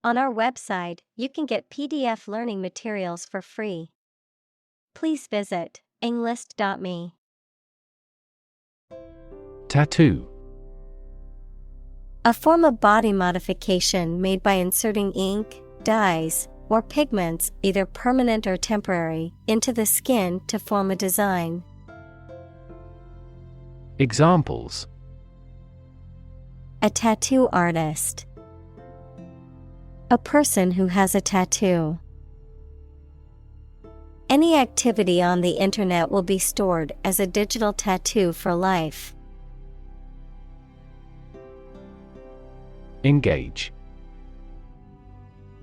On our website, you can get PDF learning materials for free. Please visit englist.me. Tattoo. A form of body modification made by inserting ink, dyes, or pigments, either permanent or temporary, into the skin to form a design. Examples: A tattoo artist. A person who has a tattoo. Any activity on the internet will be stored as a digital tattoo for life. Engage.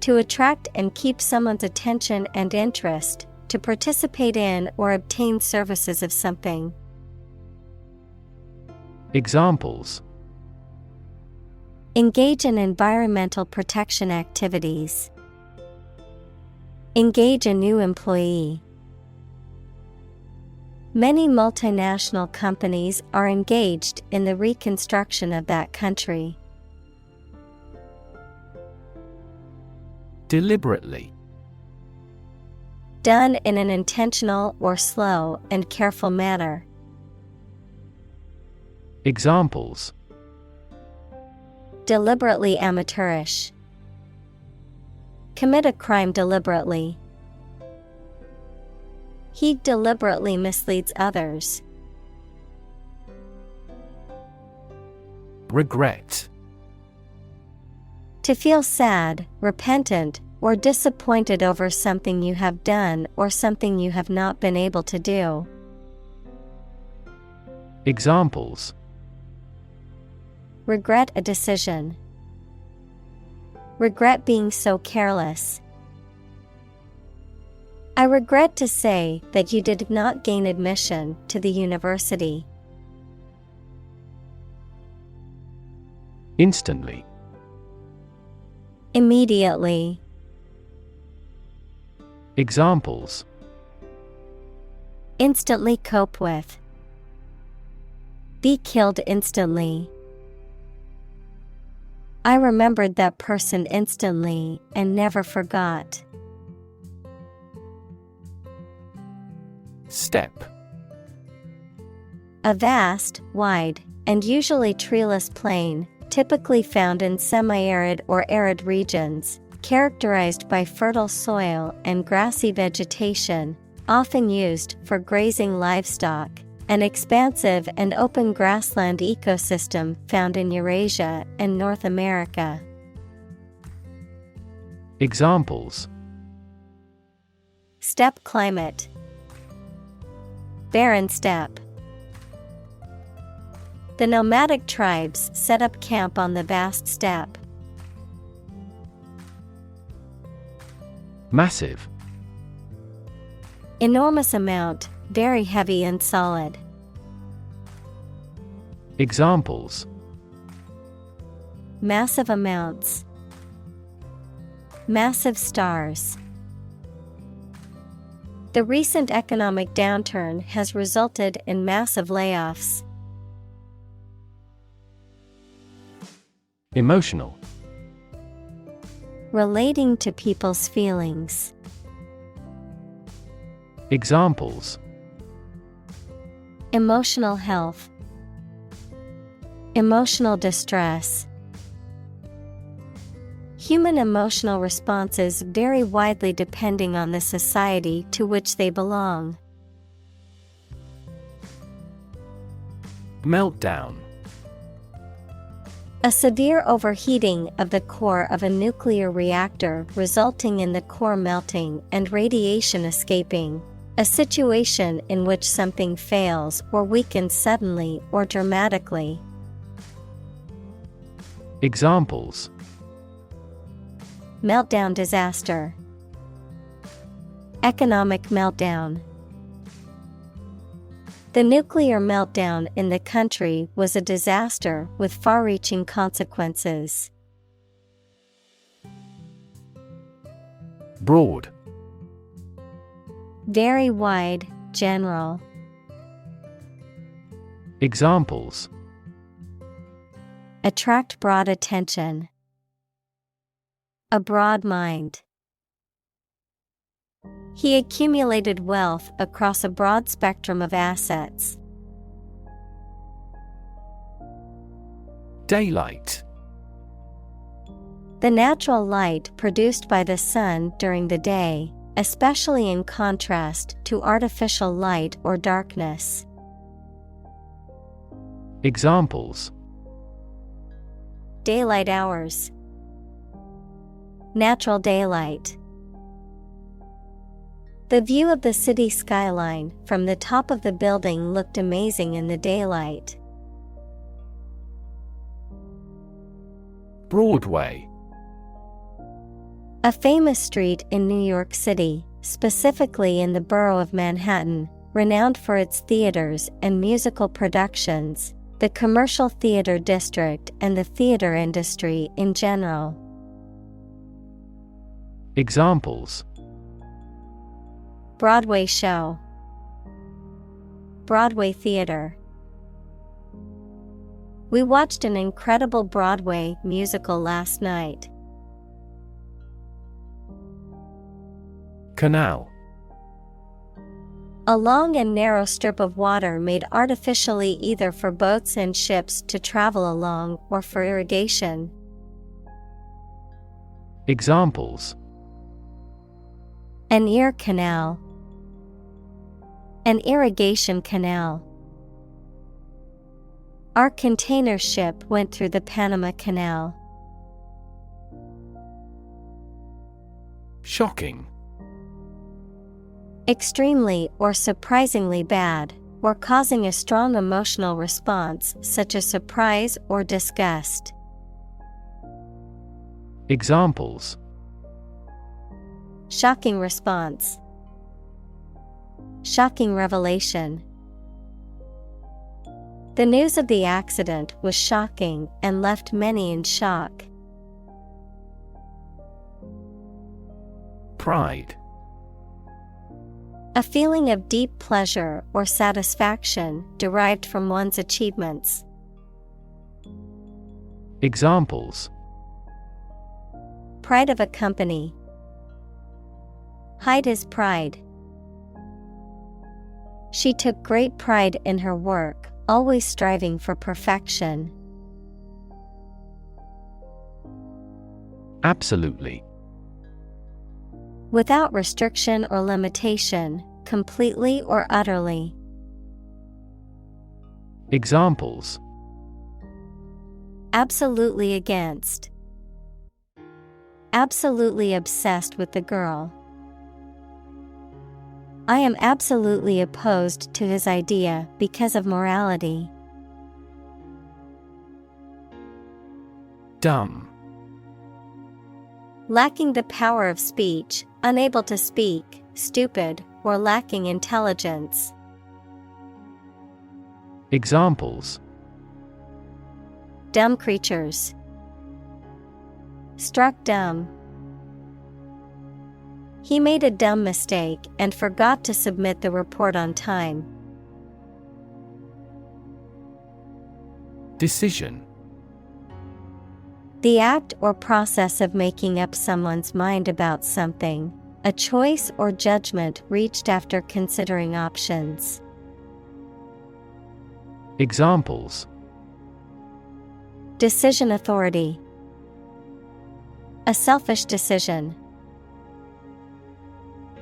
To attract and keep someone's attention and interest, to participate in or obtain services of something. Examples: Engage in environmental protection activities. Engage a new employee. Many multinational companies are engaged in the reconstruction of that country. Deliberately. Done in an intentional or slow and careful manner. Examples: Deliberately amateurish. Commit a crime deliberately. He deliberately misleads others. Regret. To feel sad, repentant, or disappointed over something you have done or something you have not been able to do. Examples: Regret a decision. Regret being so careless. I regret to say that you did not gain admission to the university. Instantly. Immediately. Examples: Instantly cope with. Be killed instantly. I remembered that person instantly and never forgot. Step. A vast, wide, and usually treeless plain, typically found in semi-arid or arid regions, characterized by fertile soil and grassy vegetation, often used for grazing livestock. An expansive and open grassland ecosystem found in Eurasia and North America. Examples: Steppe climate. Barren steppe. The nomadic tribes set up camp on the vast steppe. Massive. Enormous amount, very heavy and solid. Examples: Massive amounts. Massive stars. The recent economic downturn has resulted in massive layoffs. Emotional. Relating to people's feelings. Examples: Emotional health. Emotional distress. Human emotional responses vary widely depending on the society to which they belong. Meltdown. A severe overheating of the core of a nuclear reactor resulting in the core melting and radiation escaping. A situation in which something fails or weakens suddenly or dramatically. Examples: Meltdown disaster. Economic meltdown. The nuclear meltdown in the country was a disaster with far-reaching consequences. Broad. Very wide, general. Examples: Attract broad attention. A broad mind. He accumulated wealth across a broad spectrum of assets. Daylight. The natural light produced by the sun during the day, especially in contrast to artificial light or darkness. Examples: Daylight hours. Natural daylight. The view of the city skyline from the top of the building looked amazing in the daylight. Broadway. A famous street in New York City, specifically in the borough of Manhattan, renowned for its theaters and musical productions, the commercial theater district and the theater industry in general. Examples: Broadway show. Broadway theater. We watched an incredible Broadway musical last night. Canal. A long and narrow strip of water made artificially either for boats and ships to travel along or for irrigation. Examples: An ear canal. An irrigation canal. Our container ship went through the Panama Canal. Shocking. Extremely or surprisingly bad, or causing a strong emotional response such as surprise or disgust. Examples: Shocking response. Shocking revelation. The news of the accident was shocking and left many in shock. Pride. A feeling of deep pleasure or satisfaction derived from one's achievements. Examples: Pride of a company. Hide his pride. She took great pride in her work, always striving for perfection. Absolutely. Without restriction or limitation, completely or utterly. Examples: Absolutely against. Absolutely obsessed with the girl. I am absolutely opposed to his idea because of morality. Dumb. Lacking the power of speech, unable to speak, stupid, or lacking intelligence. Examples: Dumb creatures. Struck dumb. He made a dumb mistake and forgot to submit the report on time. Decision. The act or process of making up someone's mind about something, a choice or judgment reached after considering options. Examples: Decision authority. A selfish decision.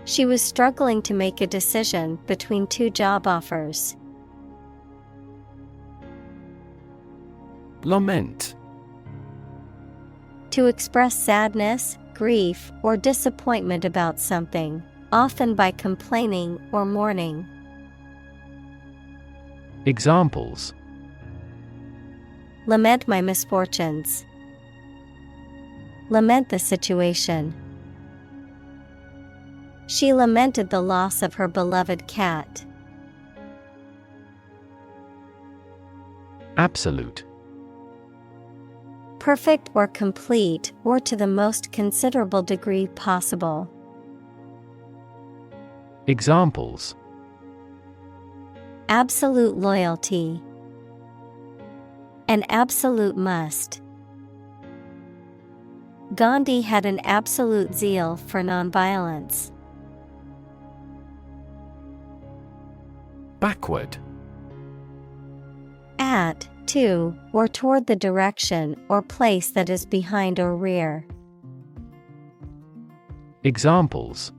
She was struggling to make a decision between two job offers. Lament. To express sadness, grief, or disappointment about something, often by complaining or mourning. Examples: Lament my misfortunes. Lament the situation. She lamented the loss of her beloved cat. Absolute. Perfect or complete or to the most considerable degree possible. Examples: Absolute loyalty. An absolute must. Gandhi had an absolute zeal for nonviolence. Backward. At, to, or toward the direction or place that is behind or rear. Examples: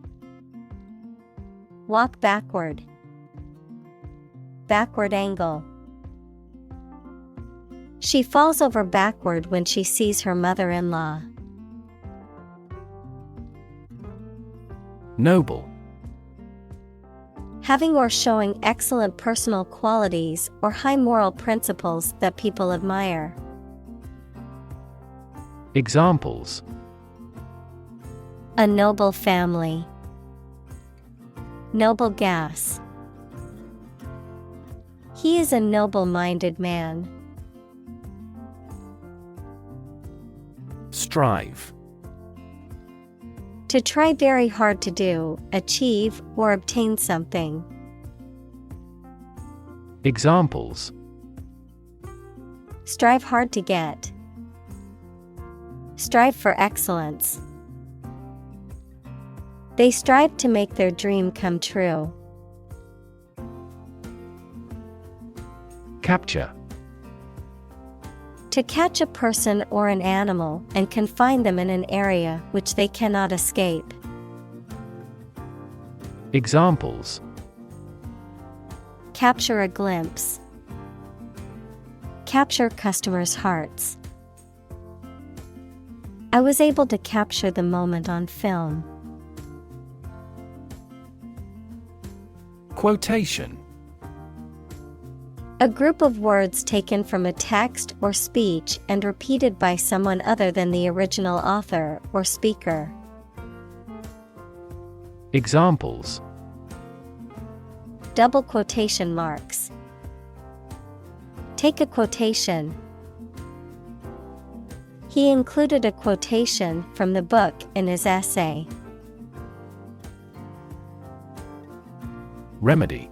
Walk backward. Backward angle. She falls over backward when she sees her mother-in-law. Noble. Having or showing excellent personal qualities or high moral principles that people admire. Examples: A noble family. Noble gas. He is a noble-minded man. Strive. To try very hard to do, achieve, or obtain something. Examples: Strive hard to get. Strive for excellence. They strive to make their dream come true. Capture. To catch a person or an animal and confine them in an area which they cannot escape. Examples: Capture a glimpse. Capture customers' hearts. I was able to capture the moment on film. Quotation. A group of words taken from a text or speech and repeated by someone other than the original author or speaker. Examples: Double quotation marks. Take a quotation. He included a quotation from the book in his essay. Remedy.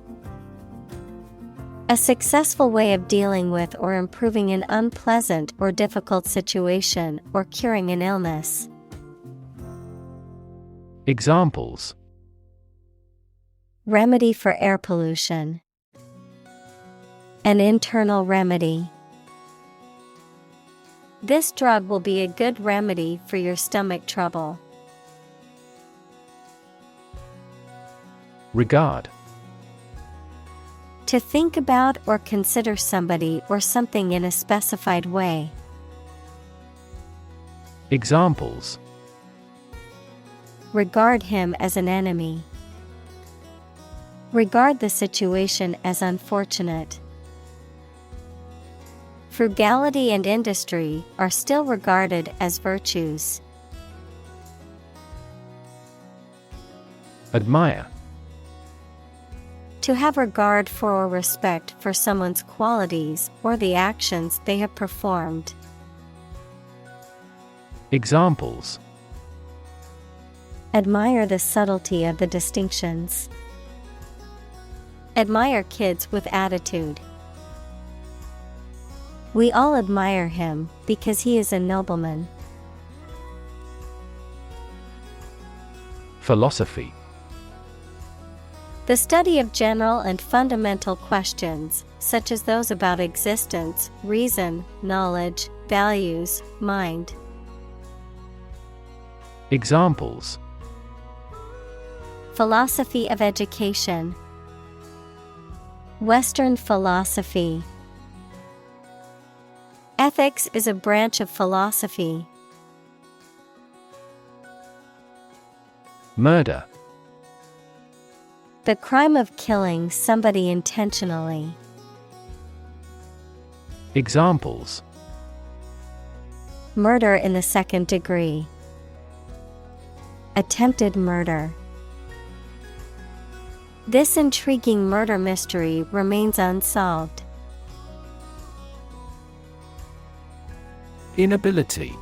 A successful way of dealing with or improving an unpleasant or difficult situation or curing an illness. Examples: Remedy for air pollution. An internal remedy. This drug will be a good remedy for your stomach trouble. Regard. To think about or consider somebody or something in a specified way. Examples: Regard him as an enemy. Regard the situation as unfortunate. Frugality and industry are still regarded as virtues. Admire. To have regard for or respect for someone's qualities or the actions they have performed. Examples: Admire the subtlety of the distinctions. Admire kids with attitude. We all admire him because he is a nobleman. Philosophy. The study of general and fundamental questions, such as those about existence, reason, knowledge, values, mind. Examples: Philosophy of education. Western philosophy. Ethics is a branch of philosophy. Murder. The crime of killing somebody intentionally. Examples: Murder in the second degree. Attempted murder. This intriguing murder mystery remains unsolved. Inability.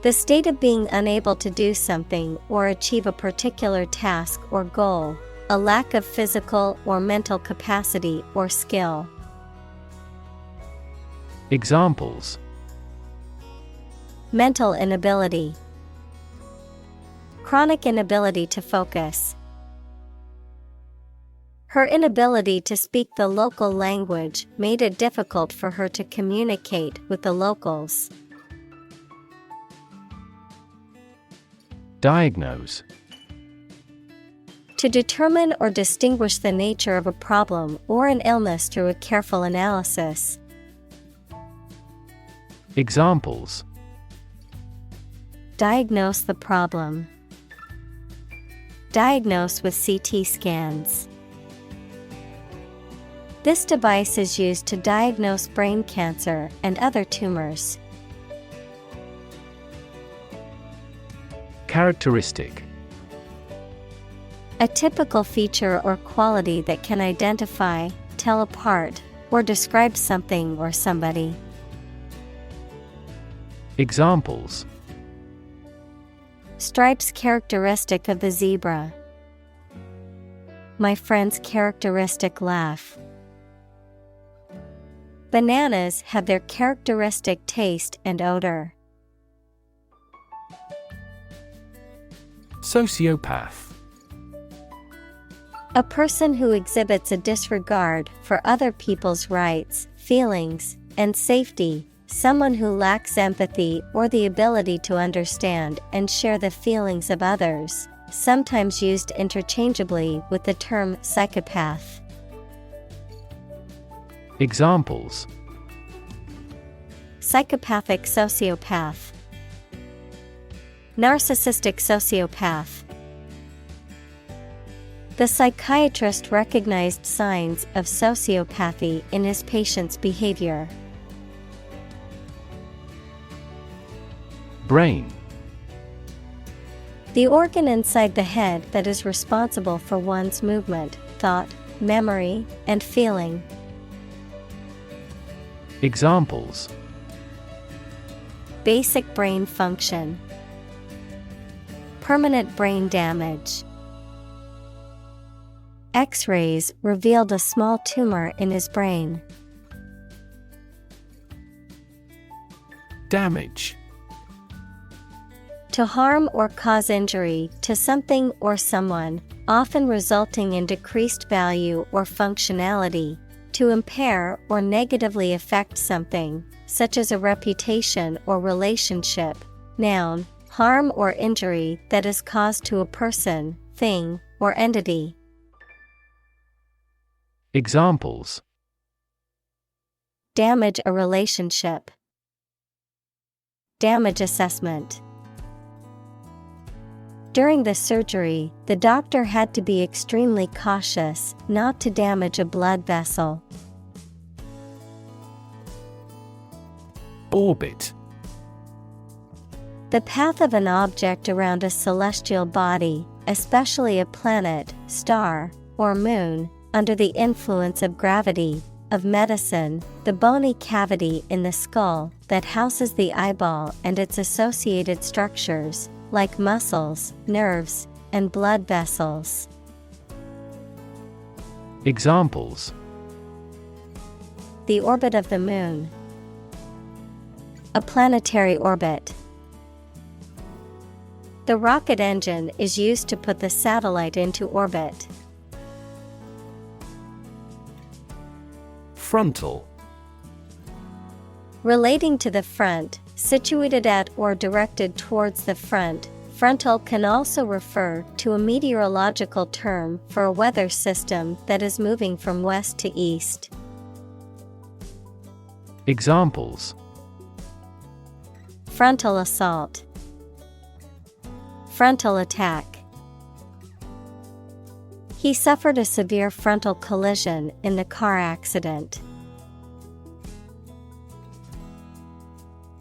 The state of being unable to do something or achieve a particular task or goal, a lack of physical or mental capacity or skill. Examples: Mental inability. Chronic inability to focus. Her inability to speak the local language made it difficult for her to communicate with the locals. Diagnose. To determine or distinguish the nature of a problem or an illness through a careful analysis. Examples. Diagnose the problem. Diagnose with CT scans. This device is used to diagnose brain cancer and other tumors. Characteristic. A typical feature or quality that can identify, tell apart, or describe something or somebody. Examples. Stripes characteristic of the zebra. My friend's characteristic laugh. Bananas have their characteristic taste and odor. Sociopath. A person who exhibits a disregard for other people's rights, feelings, and safety, someone who lacks empathy or the ability to understand and share the feelings of others, sometimes used interchangeably with the term psychopath. Examples. Psychopathic sociopath. Narcissistic sociopath. The psychiatrist recognized signs of sociopathy in his patient's behavior. Brain. The organ inside the head that is responsible for one's movement, thought, memory, and feeling. Examples. Basic brain function. Permanent brain damage. X-rays revealed a small tumor in his brain. Damage. To harm or cause injury to something or someone, often resulting in decreased value or functionality. To impair or negatively affect something, such as a reputation or relationship. Noun, harm or injury that is caused to a person, thing, or entity. Examples. Damage a relationship. Damage assessment. During the surgery, the doctor had to be extremely cautious not to damage a blood vessel. Orbit. The path of an object around a celestial body, especially a planet, star, or moon, under the influence of gravity. Of medicine, the bony cavity in the skull that houses the eyeball and its associated structures, like muscles, nerves, and blood vessels. Examples. The orbit of the moon. A planetary orbit. The rocket engine is used to put the satellite into orbit. Frontal. Relating to the front, situated at or directed towards the front. Frontal can also refer to a meteorological term for a weather system that is moving from west to east. Examples. Frontal assault. Frontal attack. He suffered a severe frontal collision in the car accident.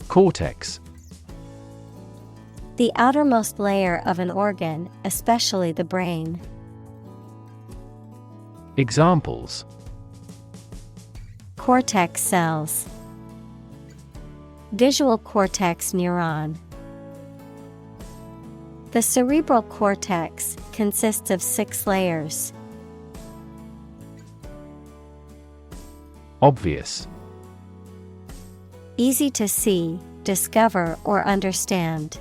Cortex. The outermost layer of an organ, especially the brain. Examples. Cortex cells. Visual cortex neuron. The cerebral cortex consists of 6 layers. Obvious. Easy to see, discover, or understand.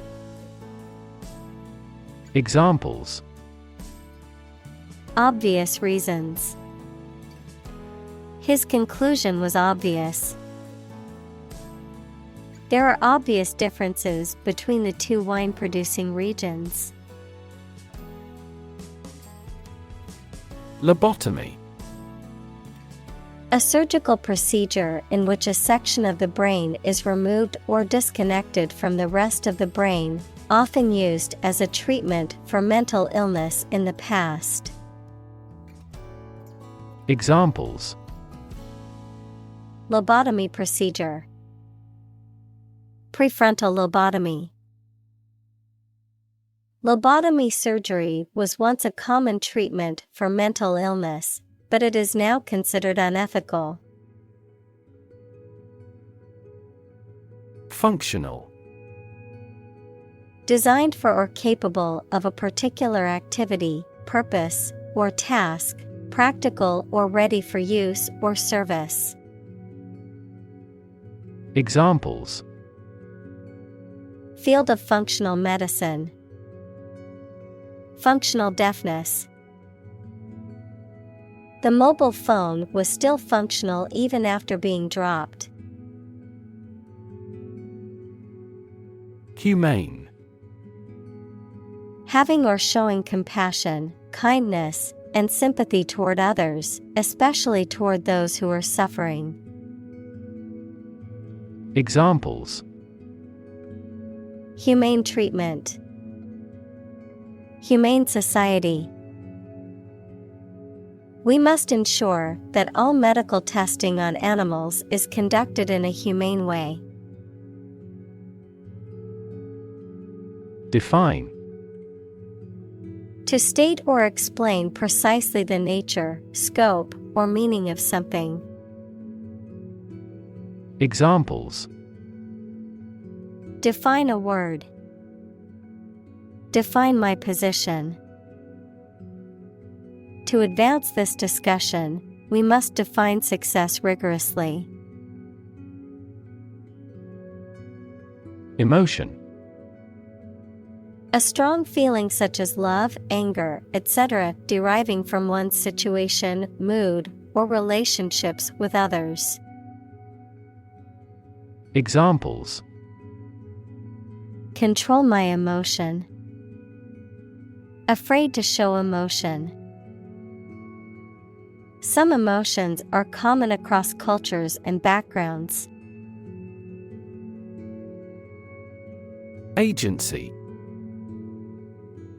Examples: Obvious reasons. His conclusion was obvious. There are obvious differences between the two wine-producing regions. Lobotomy. A surgical procedure in which a section of the brain is removed or disconnected from the rest of the brain, often used as a treatment for mental illness in the past. Examples: Lobotomy procedure. Prefrontal lobotomy. Lobotomy surgery was once a common treatment for mental illness, but it is now considered unethical. Functional. Designed for or capable of a particular activity, purpose, or task, practical or ready for use or service. Examples: Field of functional medicine. Functional deafness. The mobile phone was still functional even after being dropped. Humane. Having or showing compassion, kindness, and sympathy toward others, especially toward those who are suffering. Examples: Humane treatment. Humane society. We must ensure that all medical testing on animals is conducted in a humane way. Define. To state or explain precisely the nature, scope, or meaning of something. Examples: Define a word. Define my position. To advance this discussion, we must define success rigorously. Emotion. A strong feeling such as love, anger, etc., deriving from one's situation, mood, or relationships with others. Examples: Control my emotion. Afraid to show emotion. Some emotions are common across cultures and backgrounds. Agency.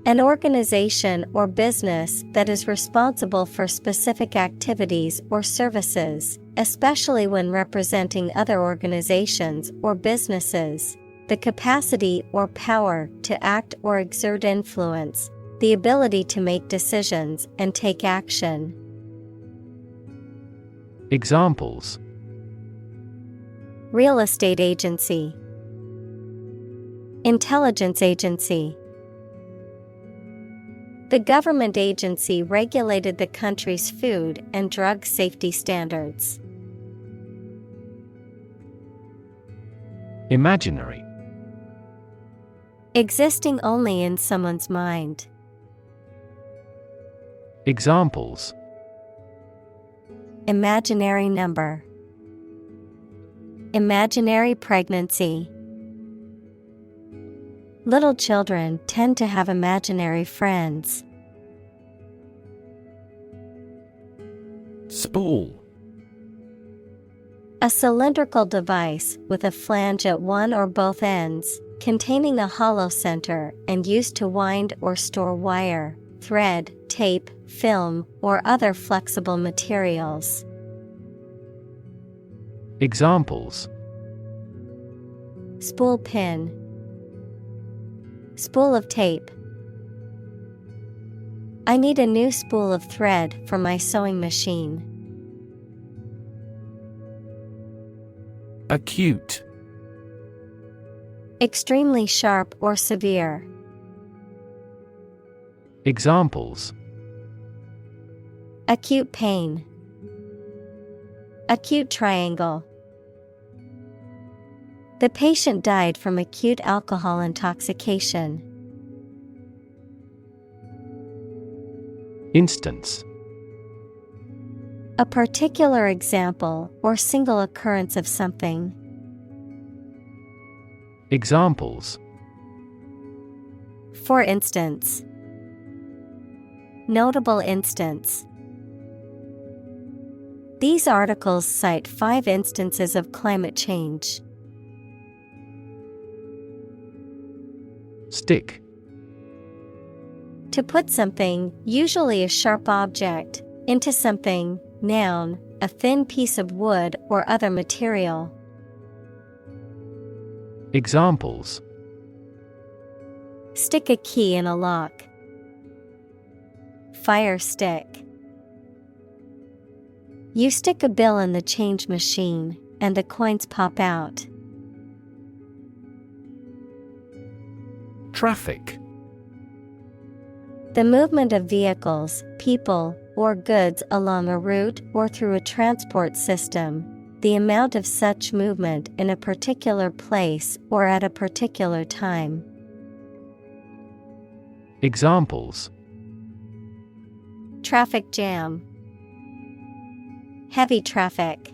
An organization or business that is responsible for specific activities or services, especially when representing other organizations or businesses. The capacity or power to act or exert influence, the ability to make decisions and take action. Examples: Real estate agency. Intelligence agency. The government agency regulated the country's food and drug safety standards. Imaginary. Existing only in someone's mind. Examples: Imaginary number. Imaginary pregnancy. Little children tend to have imaginary friends. Spool. A cylindrical device with a flange at one or both ends, containing a hollow center and used to wind or store wire, thread, tape, film, or other flexible materials. Examples: Spool pin. Spool of tape. I need a new spool of thread for my sewing machine. Acute. Extremely sharp or severe. Examples: Acute pain. Acute triangle. The patient died from acute alcohol intoxication. Instance. A particular example or single occurrence of something. Examples. For instance. Notable instance. These articles cite 5 instances of climate change. Stick. To put something, usually a sharp object, into something, noun, a thin piece of wood or other material. Examples. Stick a key in a lock. Fire stick. You stick a bill in the change machine, and the coins pop out. Traffic. The movement of vehicles, people, or goods along a route or through a transport system. The amount of such movement in a particular place or at a particular time. Examples. Traffic jam. Heavy traffic.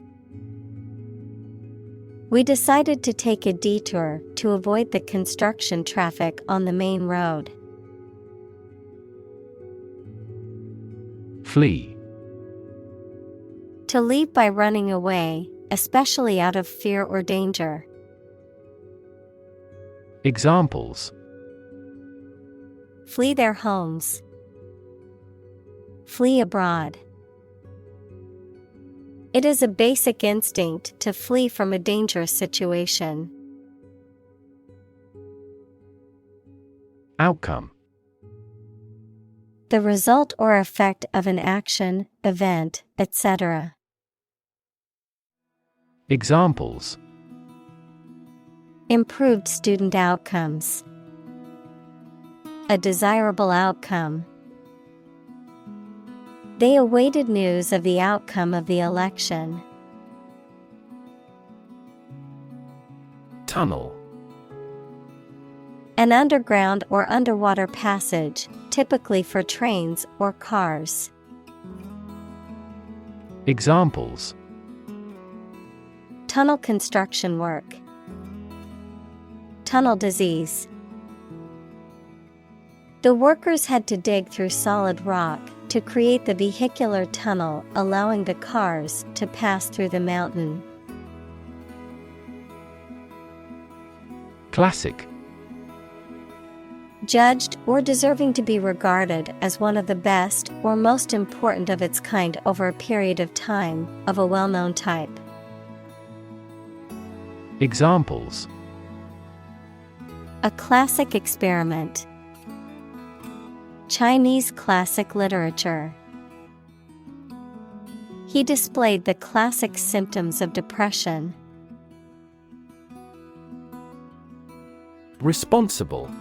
We decided to take a detour to avoid the construction traffic on the main road. Flee. To leave by running away, especially out of fear or danger. Examples. Flee their homes. Flee abroad. It is a basic instinct to flee from a dangerous situation. Outcome. The result or effect of an action, event, etc. Examples. Improved student outcomes. A desirable outcome. They awaited news of the outcome of the election. Tunnel. An underground or underwater passage, typically for trains or cars. Examples. Tunnel construction work. Tunnel disease. The workers had to dig through solid rock to create the vehicular tunnel allowing the cars to pass through the mountain. Classic. Judged or deserving to be regarded as one of the best or most important of its kind over a period of time, of a well-known type. Examples. A classic experiment. Chinese classic literature. He displayed the classic symptoms of depression. Responsible.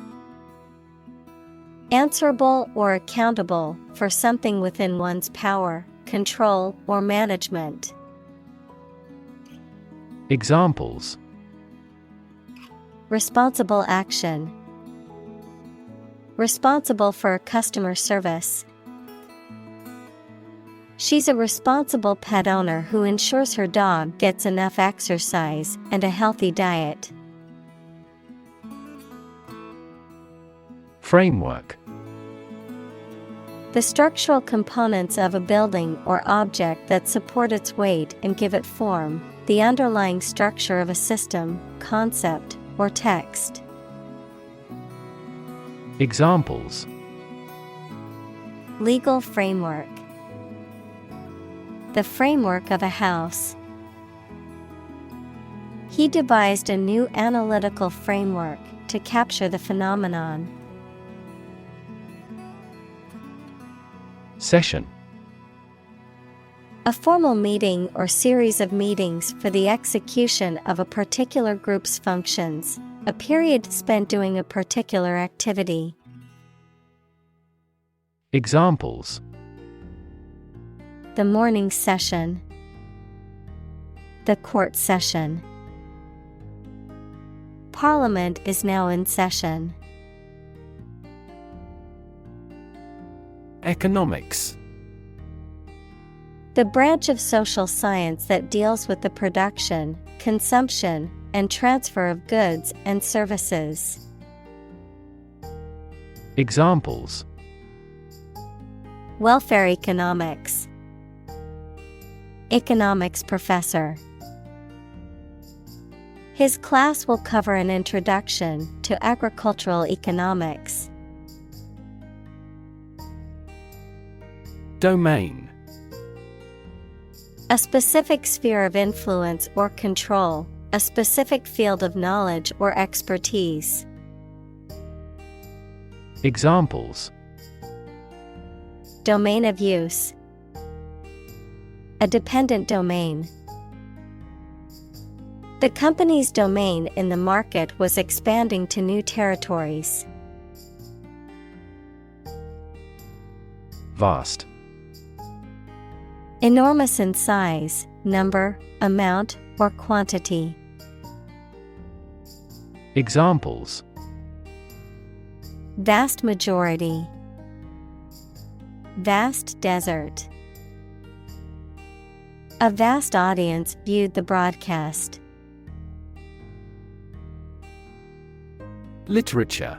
Answerable or accountable for something within one's power, control, or management. Examples. Responsible action. Responsible for customer service. She's a responsible pet owner who ensures her dog gets enough exercise and a healthy diet. Framework. The structural components of a building or object that support its weight and give it form, the underlying structure of a system, concept, or text. Examples. Legal framework. The framework of a house. He devised a new analytical framework to capture the phenomenon. Session. A formal meeting or series of meetings for the execution of a particular group's functions, a period spent doing a particular activity. Examples. The morning session. The court session. Parliament is now in session. Economics. The branch of social science that deals with the production, consumption, and transfer of goods and services. Examples: welfare economics, economics professor. His class will cover an introduction to agricultural economics. Domain. A specific sphere of influence or control, a specific field of knowledge or expertise. Examples: domain of use, a dependent domain. The company's domain in the market was expanding to new territories. Vast. Enormous in size, number, amount, or quantity. Examples: vast majority, vast desert. A vast audience viewed the broadcast. Literature.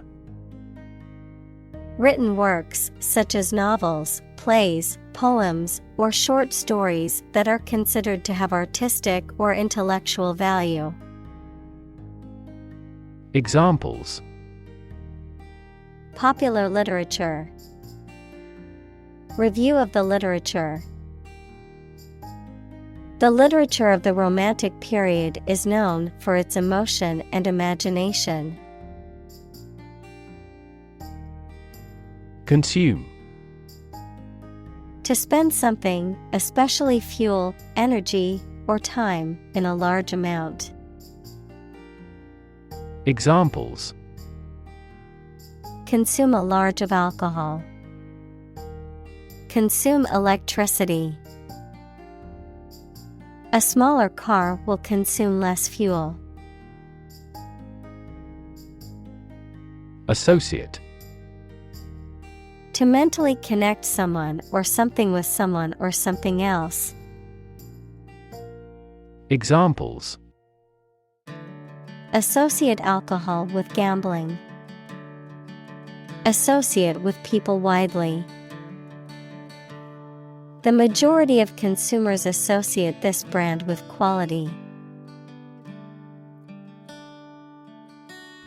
Written works, such as novels, plays, poems, or short stories that are considered to have artistic or intellectual value. Examples: popular literature, review of the literature. The literature of the Romantic period is known for its emotion and imagination. Consume. To spend something, especially fuel, energy, or time, in a large amount. Examples: consume a large of alcohol. Consume electricity. A smaller car will consume less fuel. Associate. To mentally connect someone or something with someone or something else. Examples: associate alcohol with gambling. Associate with people widely. The majority of consumers associate this brand with quality.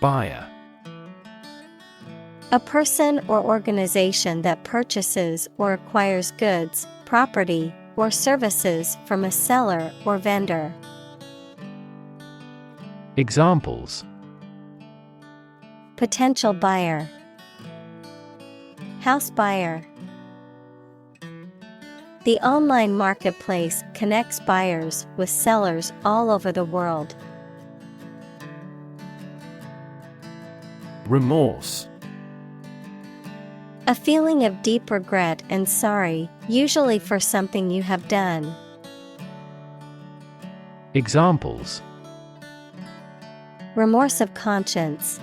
Buyer. A person or organization that purchases or acquires goods, property, or services from a seller or vendor. Examples: potential buyer, house buyer. The online marketplace connects buyers with sellers all over the world. Remorse. A feeling of deep regret and sorry, usually for something you have done. Examples: remorse of conscience.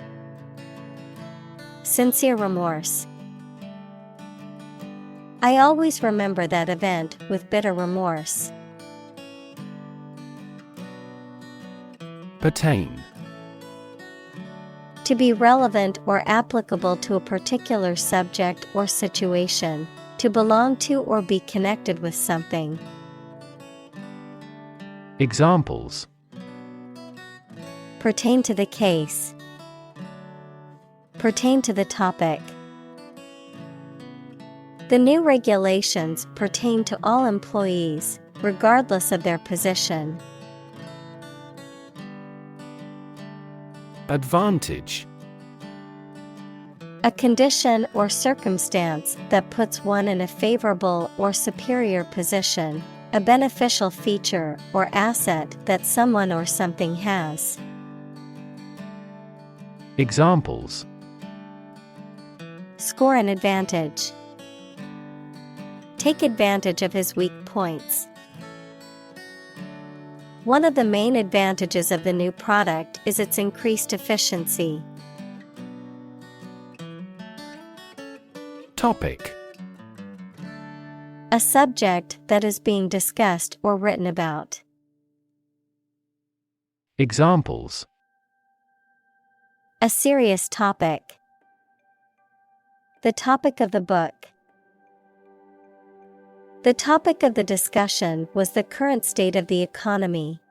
Sincere remorse. I always remember that event with bitter remorse. Pertain. To be relevant or applicable to a particular subject or situation. To belong to or be connected with something. Examples: pertain to the case. Pertain to the topic. The new regulations pertain to all employees, regardless of their position. Advantage. A condition or circumstance that puts one in a favorable or superior position, a beneficial feature or asset that someone or something has. Examples: score an advantage. Take advantage of his weak points. One of the main advantages of the new product is its increased efficiency. Topic. A subject that is being discussed or written about. Examples. A serious topic. The topic of the book. The topic of the discussion was the current state of the economy.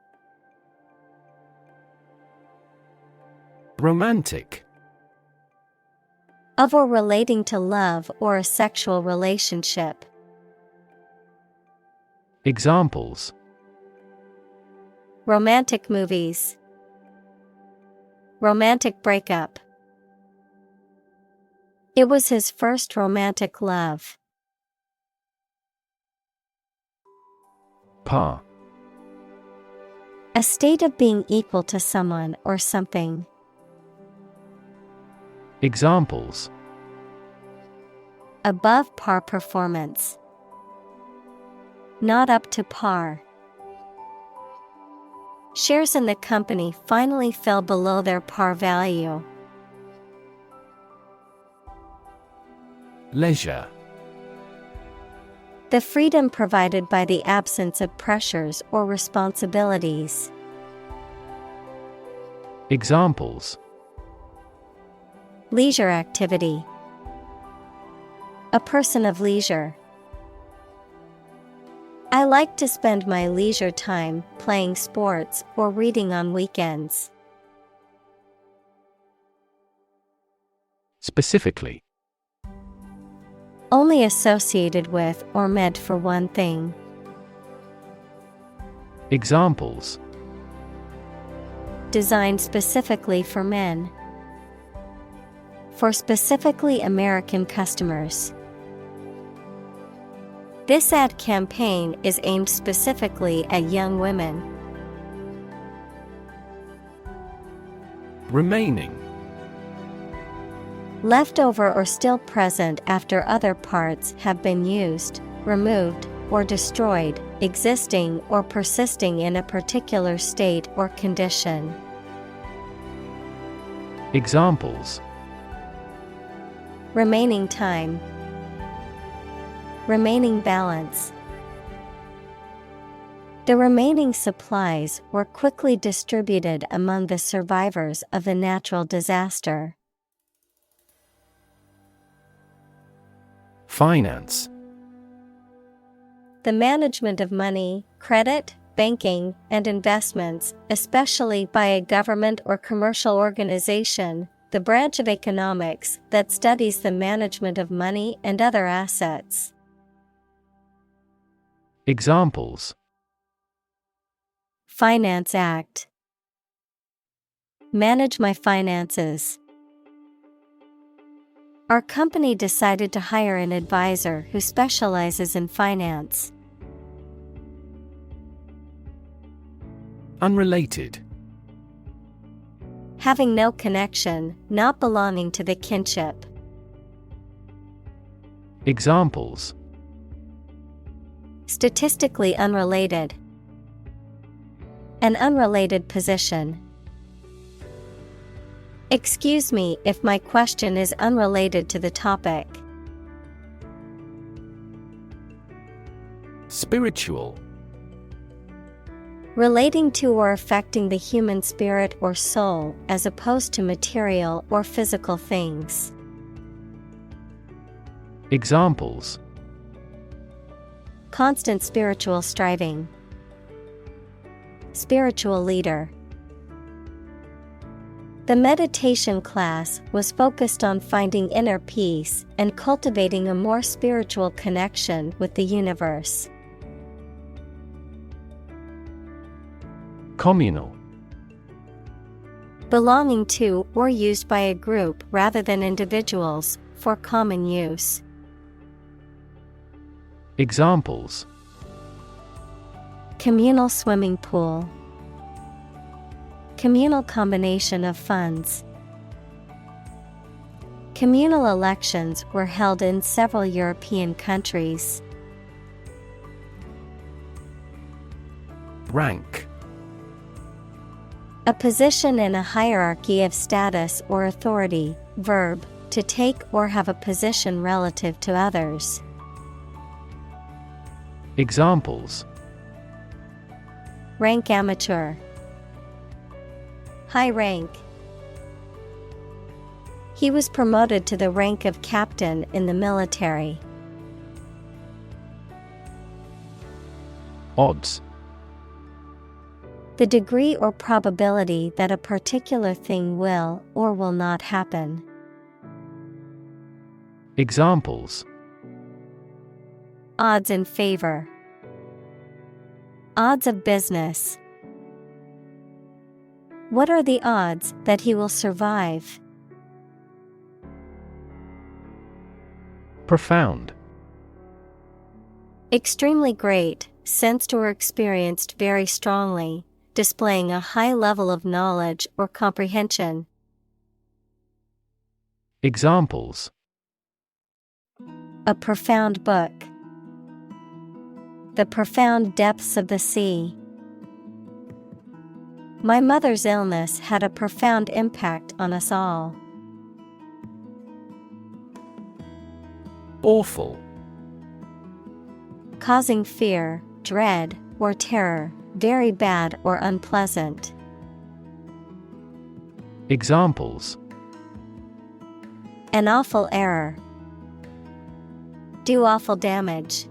Romantic. Of or relating to love or a sexual relationship. Examples. Romantic movies. Romantic breakup. It was his first romantic love. Par. A state of being equal to someone or something. Examples. Above par performance. Not up to par. Shares in the company finally fell below their par value. Leisure. The freedom provided by the absence of pressures or responsibilities. Examples. Leisure activity. A person of leisure. I like to spend my leisure time playing sports or reading on weekends. Specifically. Only associated with or meant for one thing. Examples. Designed specifically for men. For specifically American customers. This ad campaign is aimed specifically at young women. Remaining. Leftover or still present after other parts have been used, removed, or destroyed, existing or persisting in a particular state or condition. Examples. Remaining time. Remaining balance. The remaining supplies were quickly distributed among the survivors of the natural disaster. Finance. The management of money, credit, banking, and investments, especially by a government or commercial organization, the branch of economics that studies the management of money and other assets. Examples. Finance Act. Manage my finances. Our company decided to hire an advisor who specializes in finance. Unrelated. Having no connection, not belonging to the kinship. Examples. Statistically unrelated. An unrelated position. Excuse me if my question is unrelated to the topic. Spiritual. Relating to or affecting the human spirit or soul as opposed to material or physical things. Examples. Constant spiritual striving. Spiritual leader. The meditation class was focused on finding inner peace and cultivating a more spiritual connection with the universe. Communal. Belonging to or used by a group rather than individuals, for common use. Examples. Communal swimming pool. Communal combination of funds. Communal elections were held in several European countries. Rank. A position in a hierarchy of status or authority. Verb, to take or have a position relative to others. Examples: Rank amateur. High rank. He was promoted to the rank of captain in the military. Odds. The degree or probability that a particular thing will or will not happen. Examples: Odds in favor. Odds of business. What are the odds that he will survive? Profound. Extremely great, sensed or experienced very strongly, displaying a high level of knowledge or comprehension. Examples: A profound book. The profound depths of the sea. My mother's illness had a profound impact on us all. Awful. Causing fear, dread, or terror, very bad or unpleasant. Examples: An awful error. Do awful damage.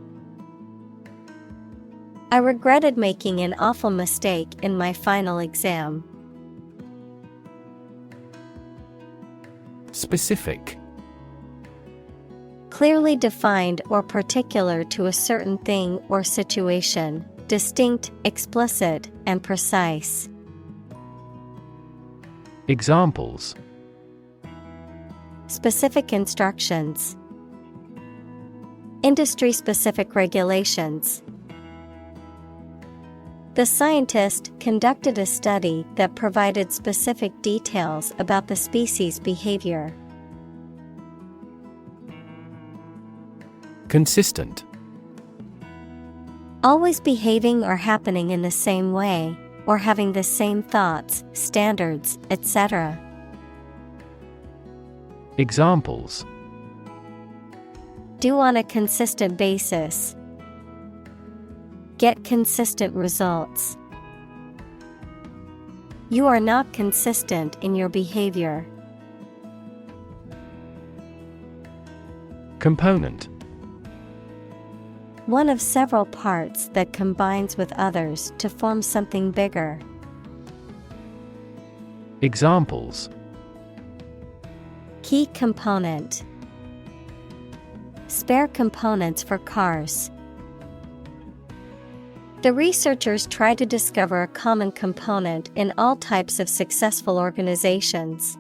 I regretted making an awful mistake in my final exam. Specific. Clearly defined or particular to a certain thing or situation, distinct, explicit, and precise. Examples: Specific instructions. Industry-specific regulations. The scientist conducted a study that provided specific details about the species' behavior. Consistent. Always behaving or happening in the same way, or having the same thoughts, standards, etc. Examples: Do on a consistent basis. Get consistent results. You are not consistent in your behavior. Component. One of several parts that combines with others to form something bigger. Examples: Key component. Spare components for cars. The researchers try to discover a common component in all types of successful organizations.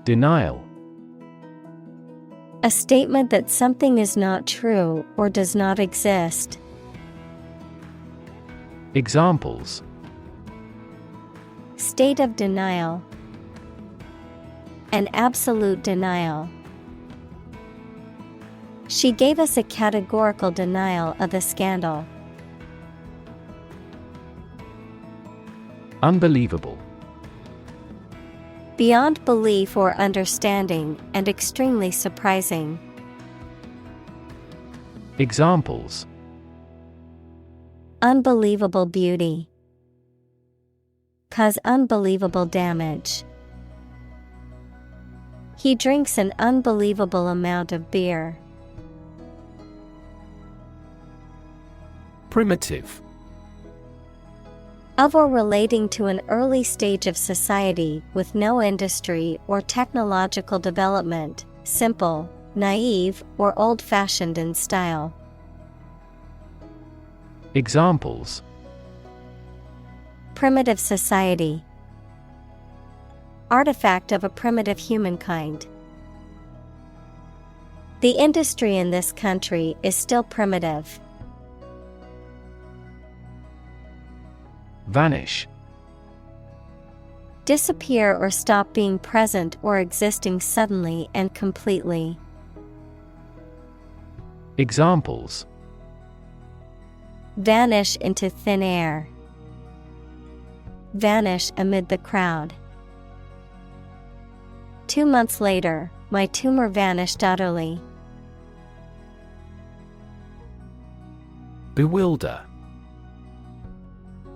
Denial. A statement that something is not true or does not exist. Examples: State of denial. An absolute denial. She gave us a categorical denial of the scandal. Unbelievable. Beyond belief or understanding, and extremely surprising. Examples: Unbelievable beauty. Cause unbelievable damage. He drinks an unbelievable amount of beer. Primitive. Of or relating to an early stage of society with no industry or technological development, simple, naive, or old-fashioned in style. Examples: Primitive society. Artifact of a primitive humankind. The industry in this country is still primitive. Vanish. Disappear or stop being present or existing suddenly and completely. Vanish into thin air. Vanish amid the crowd. 2 months later, my tumor vanished utterly. Bewilder.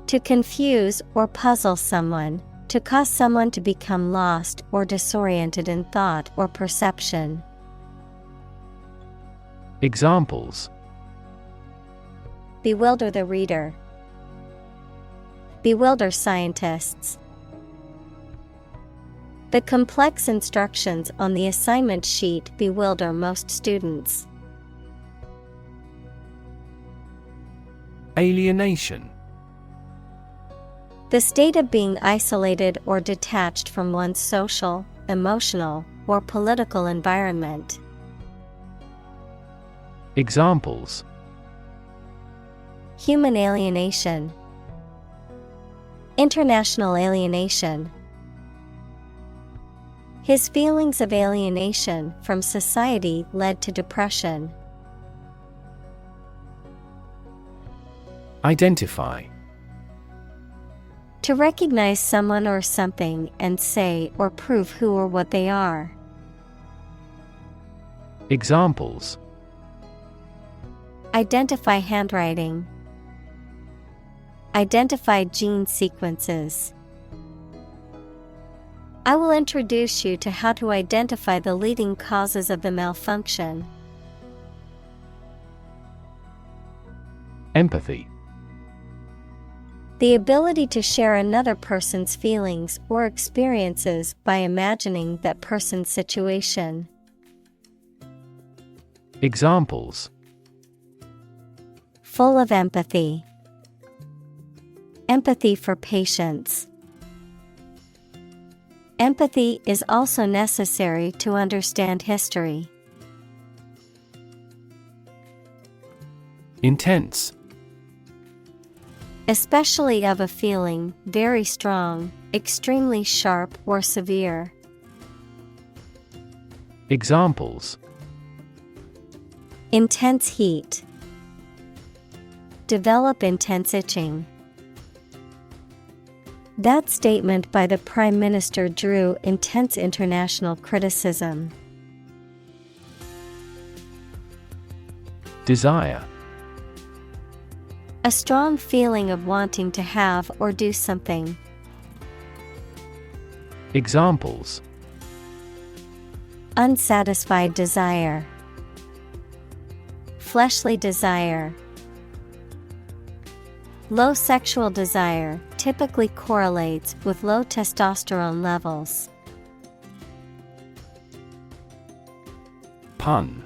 To confuse or puzzle someone, to cause someone to become lost or disoriented in thought or perception. Examples: Bewilder the reader. Bewilder scientists. The complex instructions on the assignment sheet bewilder most students. Alienation. The state of being isolated or detached from one's social, emotional, or political environment. Examples: Human alienation. International alienation. His feelings of alienation from society led to depression. Identify. To recognize someone or something and say or prove who or what they are. Examples: Identify handwriting. Identify gene sequences. I will introduce you to how to identify the leading causes of the malfunction. Empathy. The ability to share another person's feelings or experiences by imagining that person's situation. Examples: Full of empathy. Empathy for patients. Empathy is also necessary to understand history. Intense. Especially of a feeling, very strong, extremely sharp or severe. Examples: Intense heat. Develop intense itching. That statement by the Prime Minister drew intense international criticism. Desire. A strong feeling of wanting to have or do something. Examples: Unsatisfied desire. Fleshly desire. Low sexual desire typically correlates with low testosterone levels. Pun.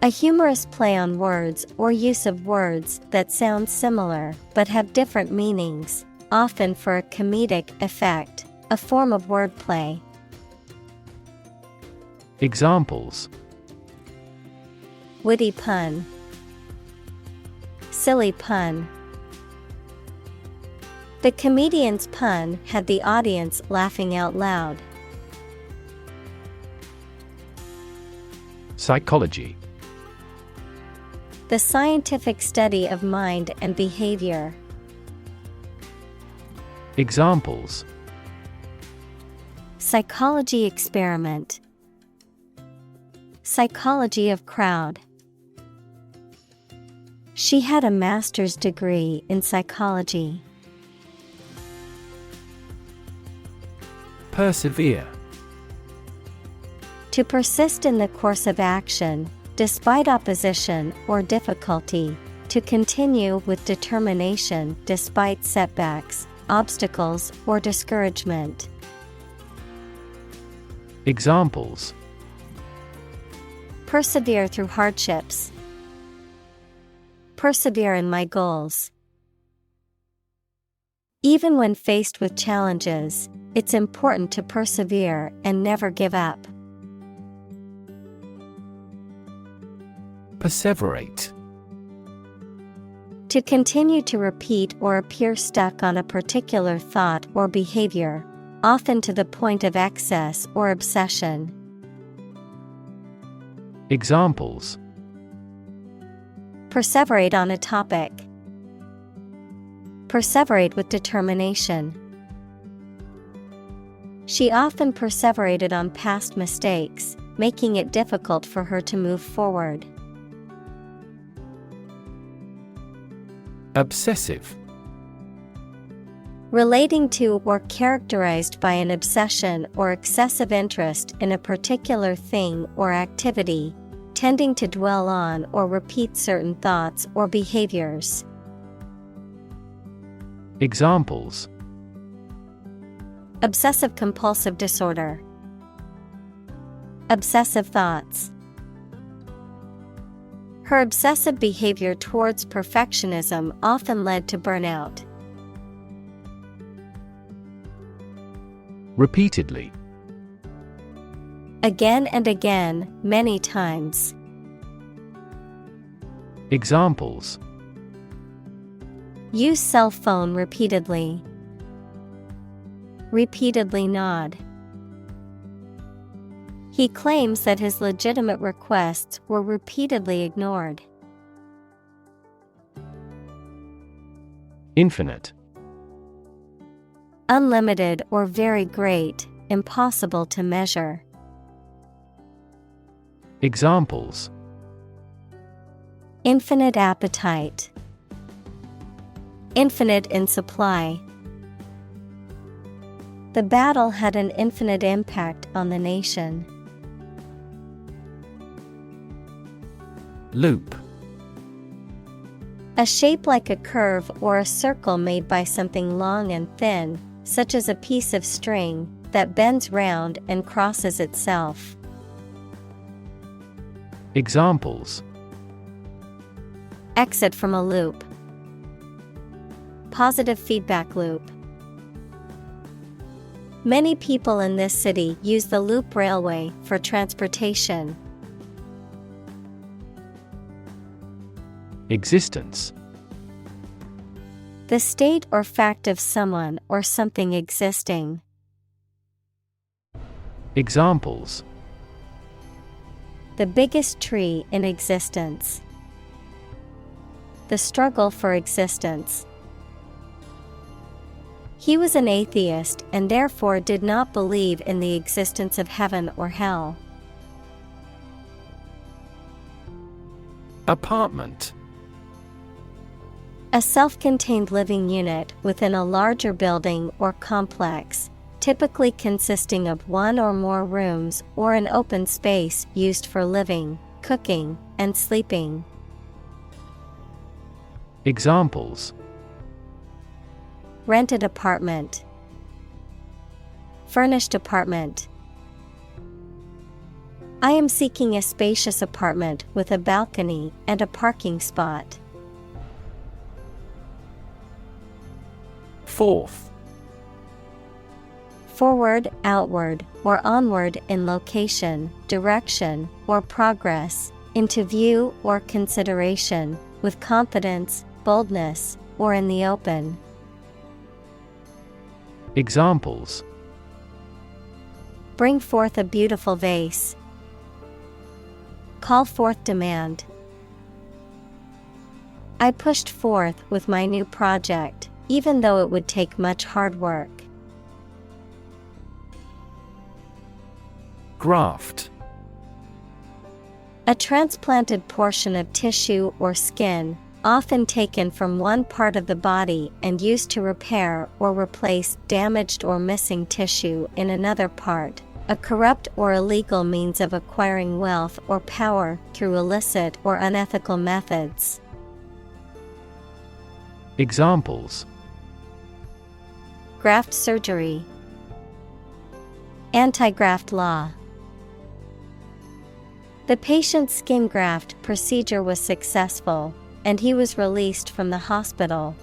A humorous play on words or use of words that sound similar but have different meanings, often for a comedic effect, a form of wordplay. Examples: Witty pun. Silly pun. The comedian's pun had the audience laughing out loud. Psychology. The scientific study of mind and behavior. Examples: Psychology experiment. Psychology of crowd. She had a master's degree in psychology. Persevere. To persist in the course of action, despite opposition or difficulty, to continue with determination despite setbacks, obstacles, or discouragement. Examples: Persevere through hardships. Persevere in my goals. Even when faced with challenges, it's important to persevere and never give up. Perseverate. To continue to repeat or appear stuck on a particular thought or behavior, often to the point of excess or obsession. Perseverate on a topic. Perseverate with determination. She often perseverated on past mistakes, making it difficult for her to move forward. Obsessive. Relating to or characterized by an obsession or excessive interest in a particular thing or activity, tending to dwell on or repeat certain thoughts or behaviors. Examples: Obsessive-compulsive disorder. Obsessive thoughts. Her obsessive behavior towards perfectionism often led to burnout. Repeatedly. Again and again, many times. Examples: Use cell phone repeatedly. Repeatedly nod. He claims that his legitimate requests were repeatedly ignored. Infinite. Unlimited or very great, impossible to measure. Examples: Infinite appetite. Infinite in supply. The battle had an infinite impact on the nation. Loop. A shape like a curve or a circle made by something long and thin, such as a piece of string, that bends round and crosses itself. Examples: Exit from a loop. Positive feedback loop. Many people in this city use the loop railway for transportation. Existence. The state or fact of someone or something existing. Examples: The biggest tree in existence. The struggle for existence. He was an atheist and therefore did not believe in the existence of heaven or hell. Apartment. A self-contained living unit within a larger building or complex, typically consisting of one or more rooms or an open space used for living, cooking, and sleeping. Examples: Rented apartment. Furnished apartment. I am seeking a spacious apartment with a balcony and a parking spot. Forth. Forward, outward, or onward in location, direction, or progress, into view or consideration, with confidence, boldness, or in the open. Examples: Bring forth a beautiful vase. Call forth demand. I pushed forth with my new project, even though it would take much hard work. Graft. A transplanted portion of tissue or skin, often taken from one part of the body and used to repair or replace damaged or missing tissue in another part. A corrupt or illegal means of acquiring wealth or power through illicit or unethical methods. Examples: Graft surgery. Anti-graft law. The patient's skin graft procedure was successful, and he was released from the hospital.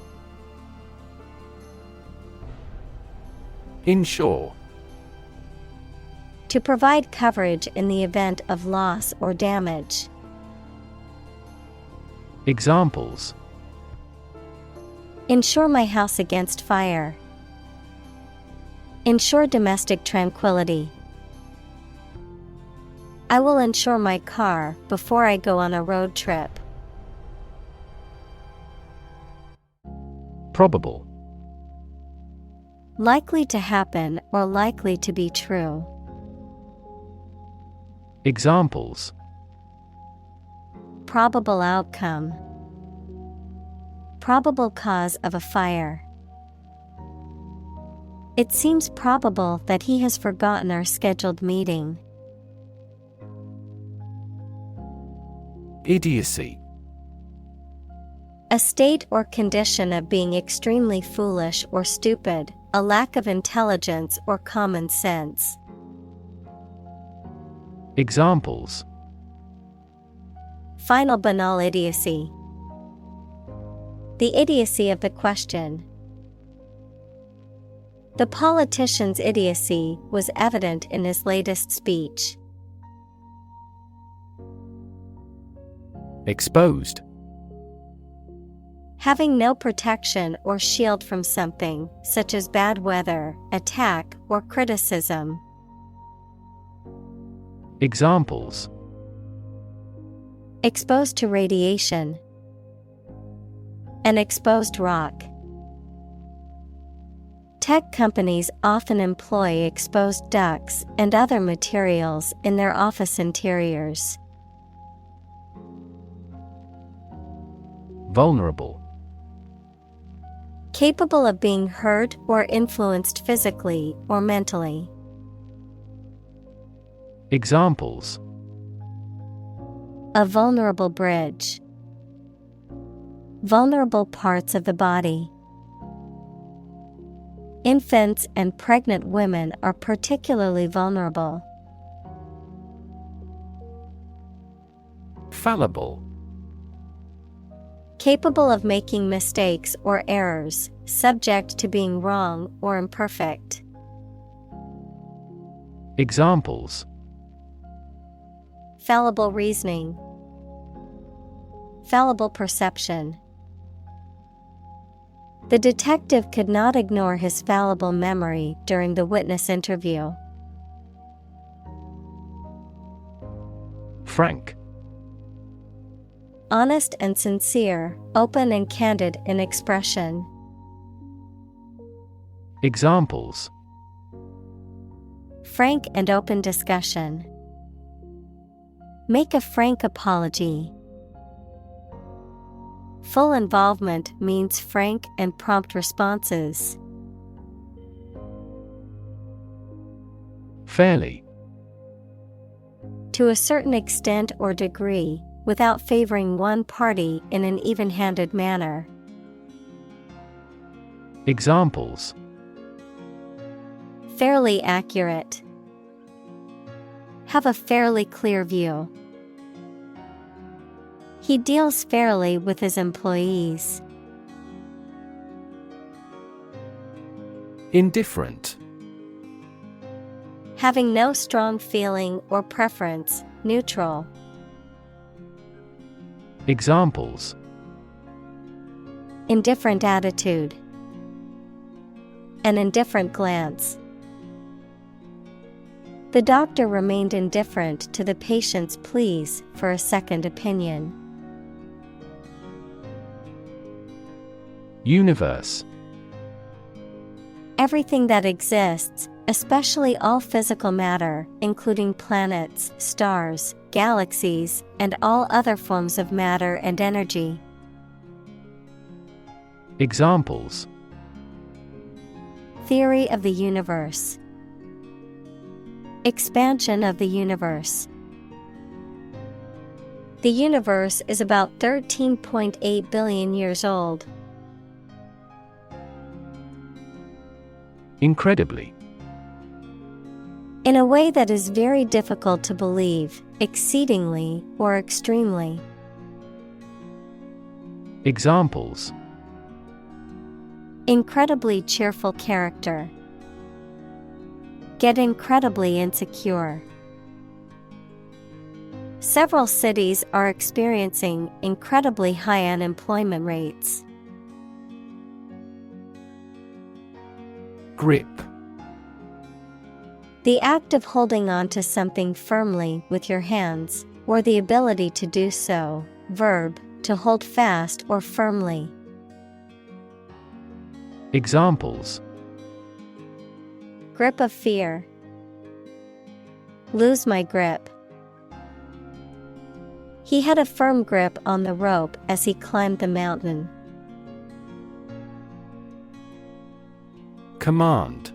Insure. To provide coverage in the event of loss or damage. Examples: Insure my house against fire. Ensure domestic tranquility. I will insure my car before I go on a road trip. Probable. Likely to happen or likely to be true. Examples: Probable outcome. Probable cause of a fire. It seems probable that he has forgotten our scheduled meeting. Idiocy. A state or condition of being extremely foolish or stupid, a lack of intelligence or common sense. Examples: Final banal idiocy. The idiocy of the question. The politician's idiocy was evident in his latest speech. Exposed. Having no protection or shield from something, such as bad weather, attack, or criticism. Examples: Exposed to radiation. An exposed rock. Tech companies often employ exposed ducts and other materials in their office interiors. Vulnerable. Capable of being hurt or influenced physically or mentally. Examples: A vulnerable bridge. Vulnerable parts of the body. Infants and pregnant women are particularly vulnerable. Fallible. Capable of making mistakes or errors, subject to being wrong or imperfect. Examples: Fallible reasoning. Fallible perception. The detective could not ignore his fallible memory during the witness interview. Frank. Honest and sincere, open and candid in expression. Examples: Frank and open discussion. Make a frank apology. Full involvement means frank and prompt responses. Fairly. To a certain extent or degree, without favoring one party in an even-handed manner. Examples: Fairly accurate. Have a fairly clear view. He deals fairly with his employees. Indifferent. Having no strong feeling or preference, neutral. Examples: Indifferent attitude. An indifferent glance. The doctor remained indifferent to the patient's pleas for a second opinion. Universe. Everything that exists, especially all physical matter, including planets, stars, galaxies, and all other forms of matter and energy. Examples: Theory of the universe. Expansion of the universe. The universe is about 13.8 billion years old. Incredibly. In a way that is very difficult to believe, exceedingly or extremely. Examples: Incredibly cheerful character. Get incredibly insecure. Several cities are experiencing incredibly high unemployment rates. Grip. The act of holding on to something firmly with your hands, or the ability to do so. Verb, to hold fast or firmly. Examples: grip of fear, lose my grip. He had a firm grip on the rope as he climbed the mountain. Command: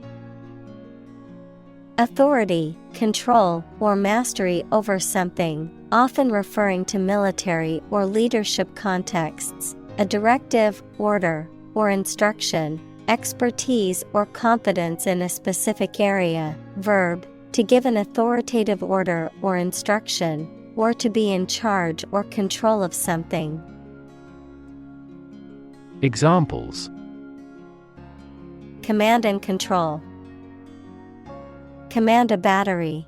authority, control, or mastery over something, often referring to military or leadership contexts, a directive, order, or instruction, expertise or competence in a specific area. Verb, to give an authoritative order or instruction, or to be in charge or control of something. Examples: command and control, command a battery.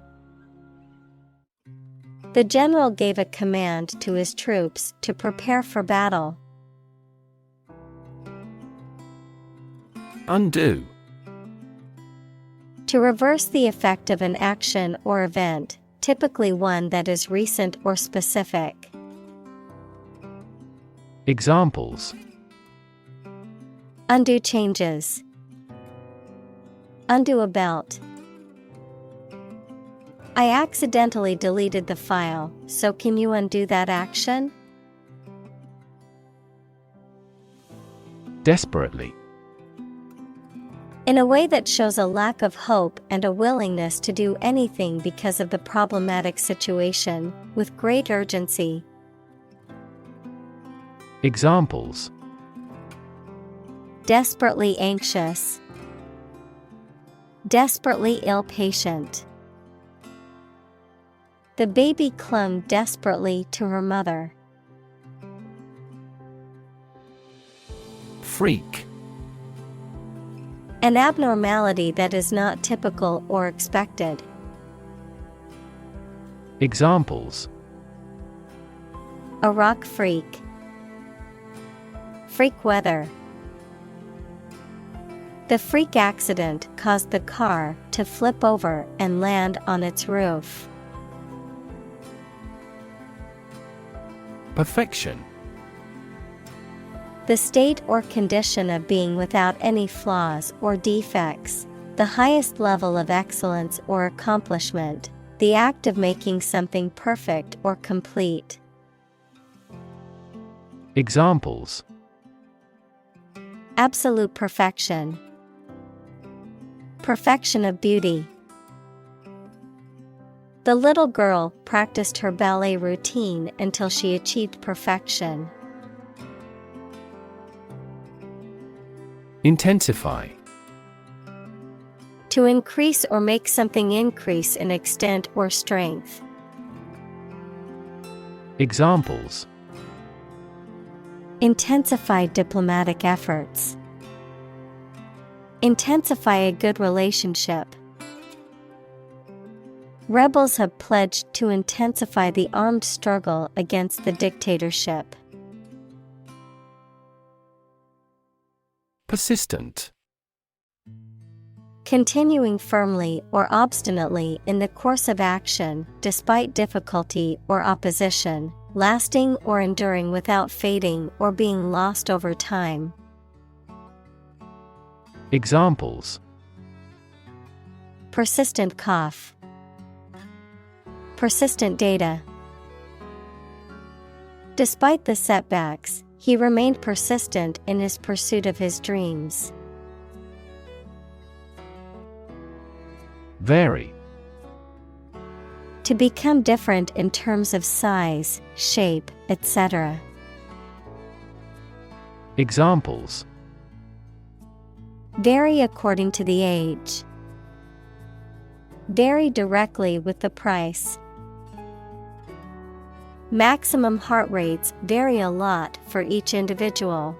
The general gave a command to his troops to prepare for battle. Undo: to reverse the effect of an action or event, typically one that is recent or specific. Examples: undo changes, undo a belt. I accidentally deleted the file, so can you undo that action? Desperately: in a way that shows a lack of hope and a willingness to do anything because of the problematic situation, with great urgency. Examples: desperately anxious, desperately ill patient. The baby clung desperately to her mother. Freak: an abnormality that is not typical or expected. Examples: a rock freak, freak weather. The freak accident caused the car to flip over and land on its roof. Perfection: the state or condition of being without any flaws or defects, the highest level of excellence or accomplishment, the act of making something perfect or complete. Examples: absolute perfection, perfection of beauty. The little girl practiced her ballet routine until she achieved perfection. Intensify: to increase or make something increase in extent or strength. Examples: intensify diplomatic efforts, intensify a good relationship. Rebels have pledged to intensify the armed struggle against the dictatorship. Persistent: continuing firmly or obstinately in the course of action, despite difficulty or opposition, lasting or enduring without fading or being lost over time. Examples: persistent cough, persistent data. Despite the setbacks, he remained persistent in his pursuit of his dreams. Vary: to become different in terms of size, shape, etc. Examples: vary according to the age, vary directly with the price. Maximum heart rates vary a lot for each individual.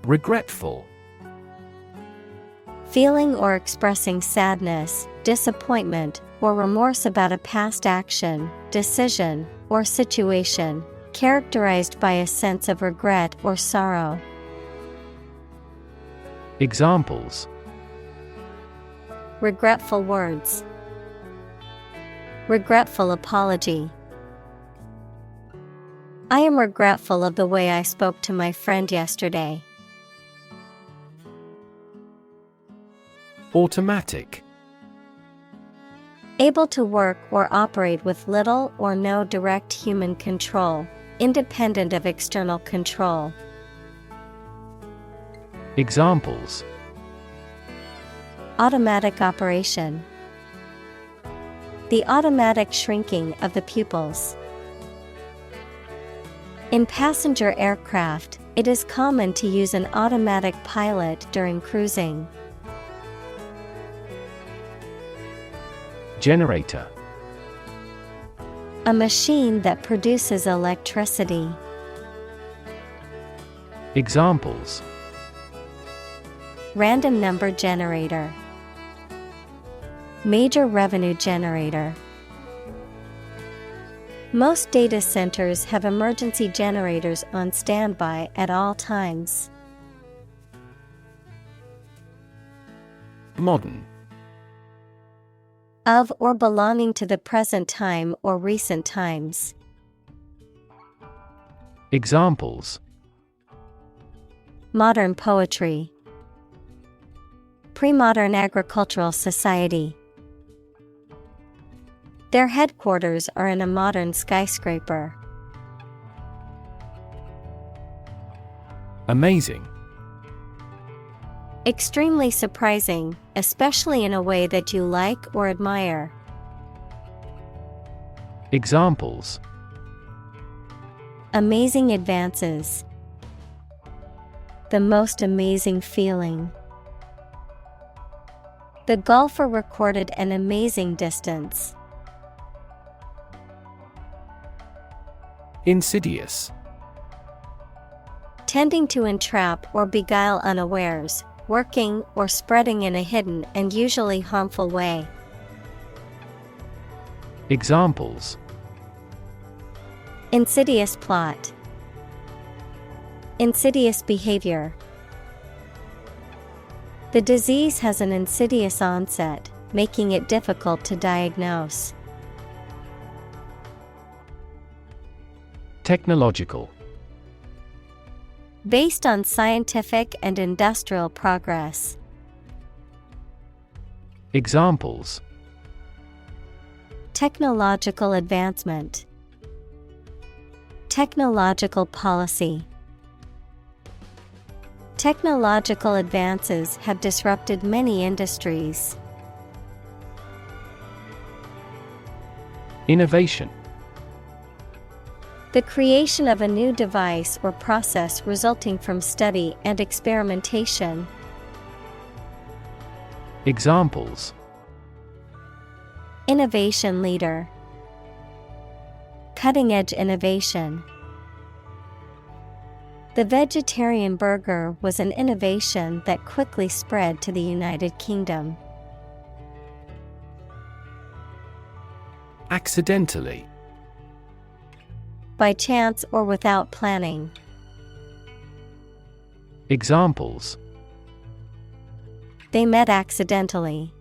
Regretful: feeling or expressing sadness, disappointment, or remorse about a past action, decision, or situation, characterized by a sense of regret or sorrow. Examples: regretful words, regretful apology. I am regretful of the way I spoke to my friend yesterday. Automatic. Able to work or operate with little or no direct human control, independent of external control. Examples: Automatic operation. The automatic shrinking of the pupils. In passenger aircraft, it is common to use an automatic pilot during cruising. Generator. A machine that produces electricity. Examples: Random number generator. Major revenue generator. Most data centers have emergency generators on standby at all times. Modern. Of or belonging to the present time or recent times. Examples: Modern poetry. Pre-modern agricultural society. Their headquarters are in a modern skyscraper. Amazing. Extremely surprising, especially in a way that you like or admire. Examples: Amazing advances. The most amazing feeling. The golfer recorded an amazing distance. Insidious. Tending to entrap or beguile unawares, working or spreading in a hidden and usually harmful way. Examples: Insidious plot. Insidious behavior. The disease has an insidious onset, making it difficult to diagnose. Technological. Based on scientific and industrial progress. Examples: Technological advancement. Technological policy. Technological advances have disrupted many industries. Innovation. The creation of a new device or process resulting from study and experimentation. Examples: Innovation leader. Cutting-edge innovation. The vegetarian burger was an innovation that quickly spread to the United Kingdom. Accidentally. By chance or without planning. Examples: They met accidentally.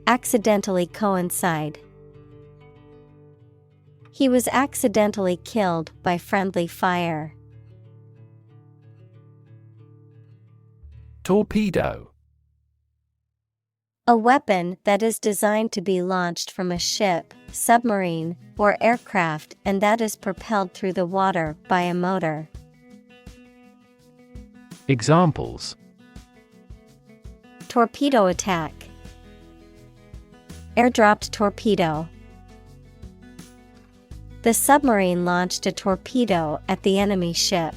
Accidentally coincide. He was accidentally killed by friendly fire. Torpedo. A weapon that is designed to be launched from a ship, submarine, or aircraft and that is propelled through the water by a motor. Examples: Torpedo attack. Airdropped torpedo. The submarine launched a torpedo at the enemy ship.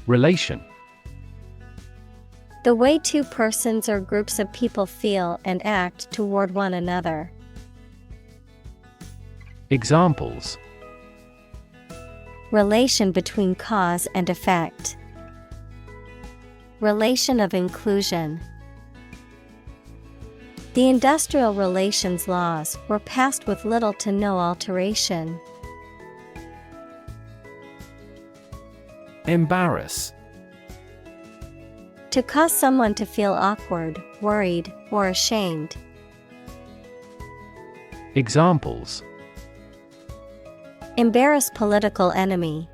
Relation. The way two persons or groups of people feel and act toward one another. Examples: Relation between cause and effect. Relation of inclusion. The industrial relations laws were passed with little to no alteration. Embarrass. To cause someone to feel awkward, worried, or ashamed. Examples: embarrass political enemy,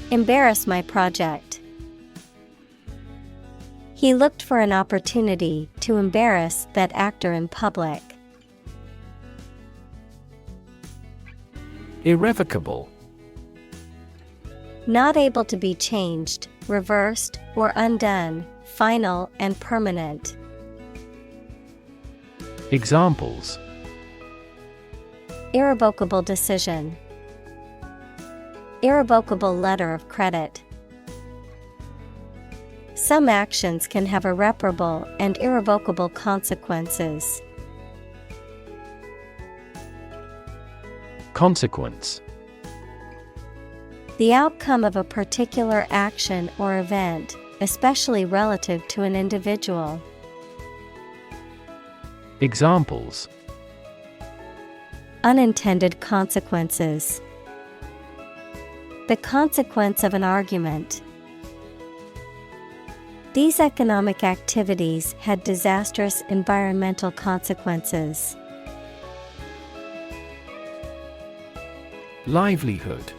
embarrass my project. He looked for an opportunity to embarrass that actor in public. Irrevocable. Not able to be changed, reversed, or undone, final and permanent. Examples: irrevocable decision, irrevocable letter of credit. Some actions can have irreparable and irrevocable consequences. Consequence: the outcome of a particular action or event, especially relative to an individual. Examples: unintended consequences, the consequence of an argument. These economic activities had disastrous environmental consequences. Livelihood.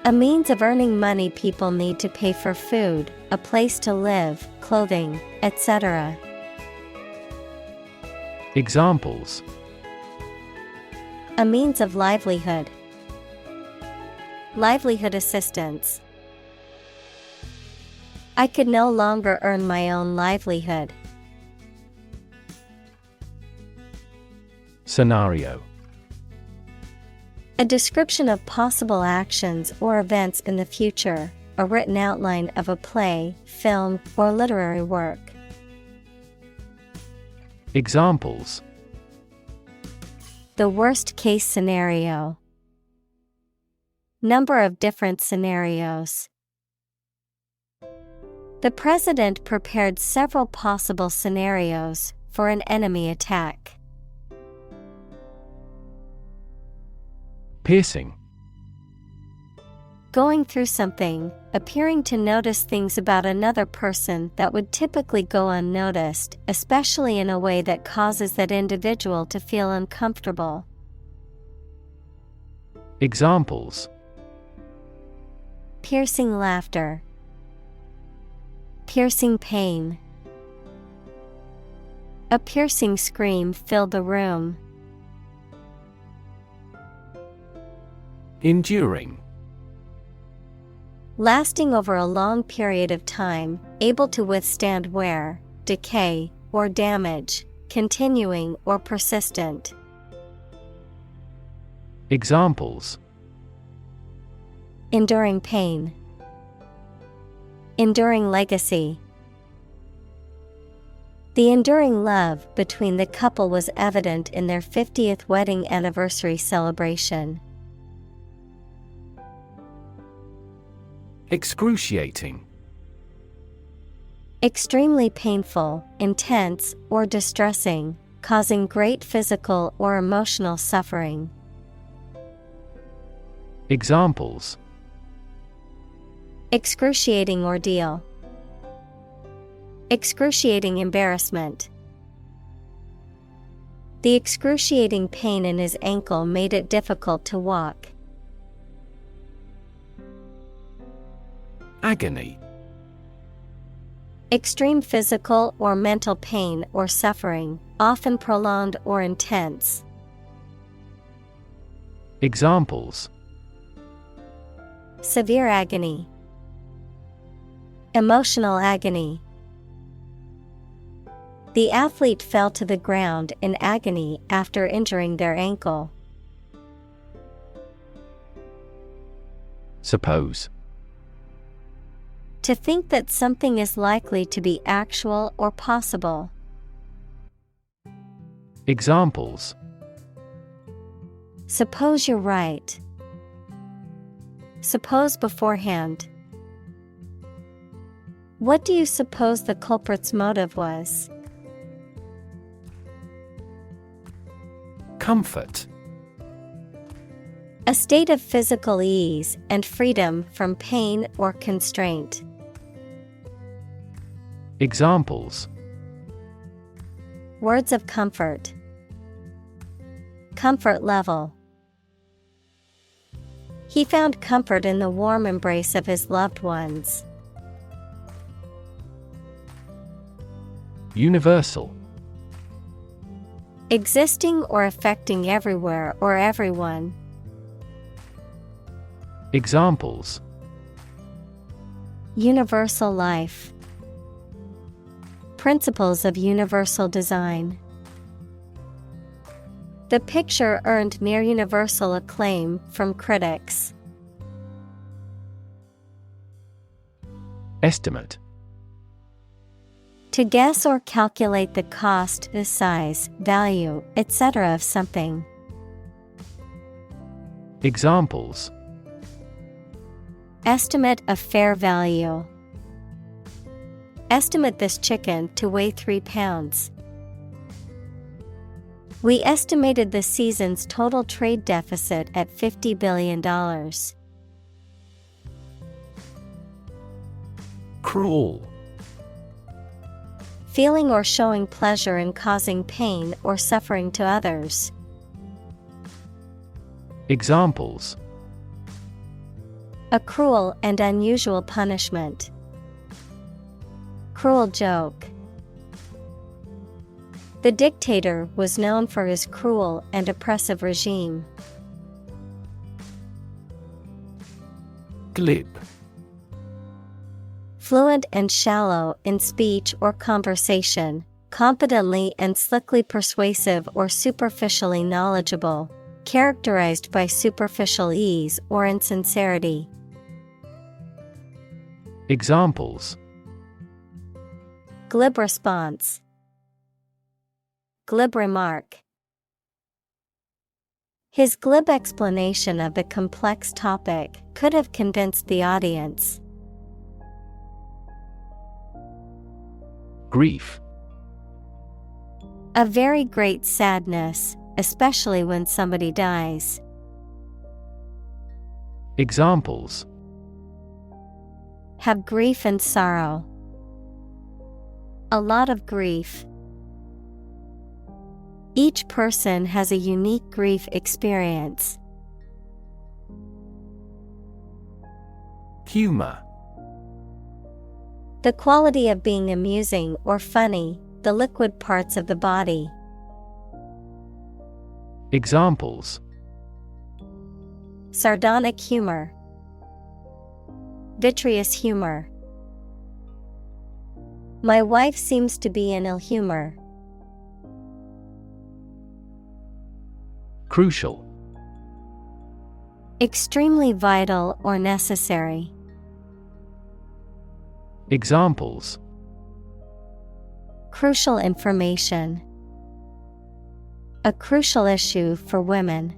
A means of earning money people need to pay for food, a place to live, clothing, etc. Examples: a means of livelihood, livelihood assistance. I could no longer earn my own livelihood. Scenario: a description of possible actions or events in the future, a written outline of a play, film, or literary work. Examples: the worst case scenario, number of different scenarios. The president prepared several possible scenarios for an enemy attack. Piercing. Going through something, appearing to notice things about another person that would typically go unnoticed, especially in a way that causes that individual to feel uncomfortable. Examples: piercing laughter, piercing pain. A piercing scream filled the room. Enduring. Lasting over a long period of time, able to withstand wear, decay, or damage, continuing or persistent. Examples: enduring pain, enduring legacy. The enduring love between the couple was evident in their 50th wedding anniversary celebration. Excruciating. Extremely painful, intense, or distressing, causing great physical or emotional suffering. Examples: excruciating ordeal, excruciating embarrassment. The excruciating pain in his ankle made it difficult to walk. Agony. Extreme physical or mental pain or suffering, often prolonged or intense. Examples: severe agony, emotional agony. The athlete fell to the ground in agony after injuring their ankle. Suppose. To think that something is likely to be actual or possible. Examples: suppose you're right. Suppose beforehand. What do you suppose the culprit's motive was? Comfort. A state of physical ease and freedom from pain or constraint. Examples: Words of comfort. Comfort level. He found comfort in the warm embrace of his loved ones. Universal. Existing or affecting everywhere or everyone. Examples: Universal life. Principles of universal design. The picture earned near universal acclaim from critics. Estimate. To guess or calculate the cost, the size, value, etc. of something. Examples: Estimate of fair value. Estimate this chicken to weigh 3 pounds. We estimated the season's total trade deficit at $50 billion. Cruel. Feeling or showing pleasure in causing pain or suffering to others. Examples: A cruel and unusual punishment. Cruel joke. The dictator was known for his cruel and oppressive regime. Glib. Fluent and shallow in speech or conversation, confidently and slickly persuasive or superficially knowledgeable, characterized by superficial ease or insincerity. Examples: Glib response. Glib remark. His glib explanation of the complex topic could have convinced the audience. Grief. A very great sadness, especially when somebody dies. Examples: Have grief and sorrow. A lot of grief. Each person has a unique grief experience. Humor. The quality of being amusing or funny, the liquid parts of the body. Examples: Sardonic humor. Vitreous humor. My wife seems to be in ill humor. Crucial. Extremely vital or necessary. Examples: Crucial information. A crucial issue for women.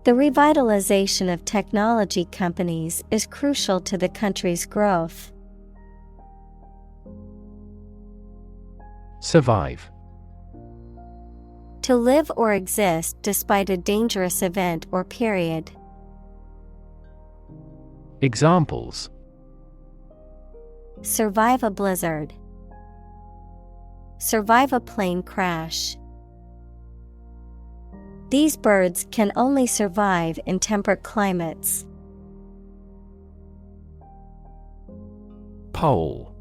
The revitalization of technology companies is crucial to the country's growth. Survive. To live or exist despite a dangerous event or period. Examples: Survive a blizzard. Survive a plane crash. These birds can only survive in temperate climates. Pole.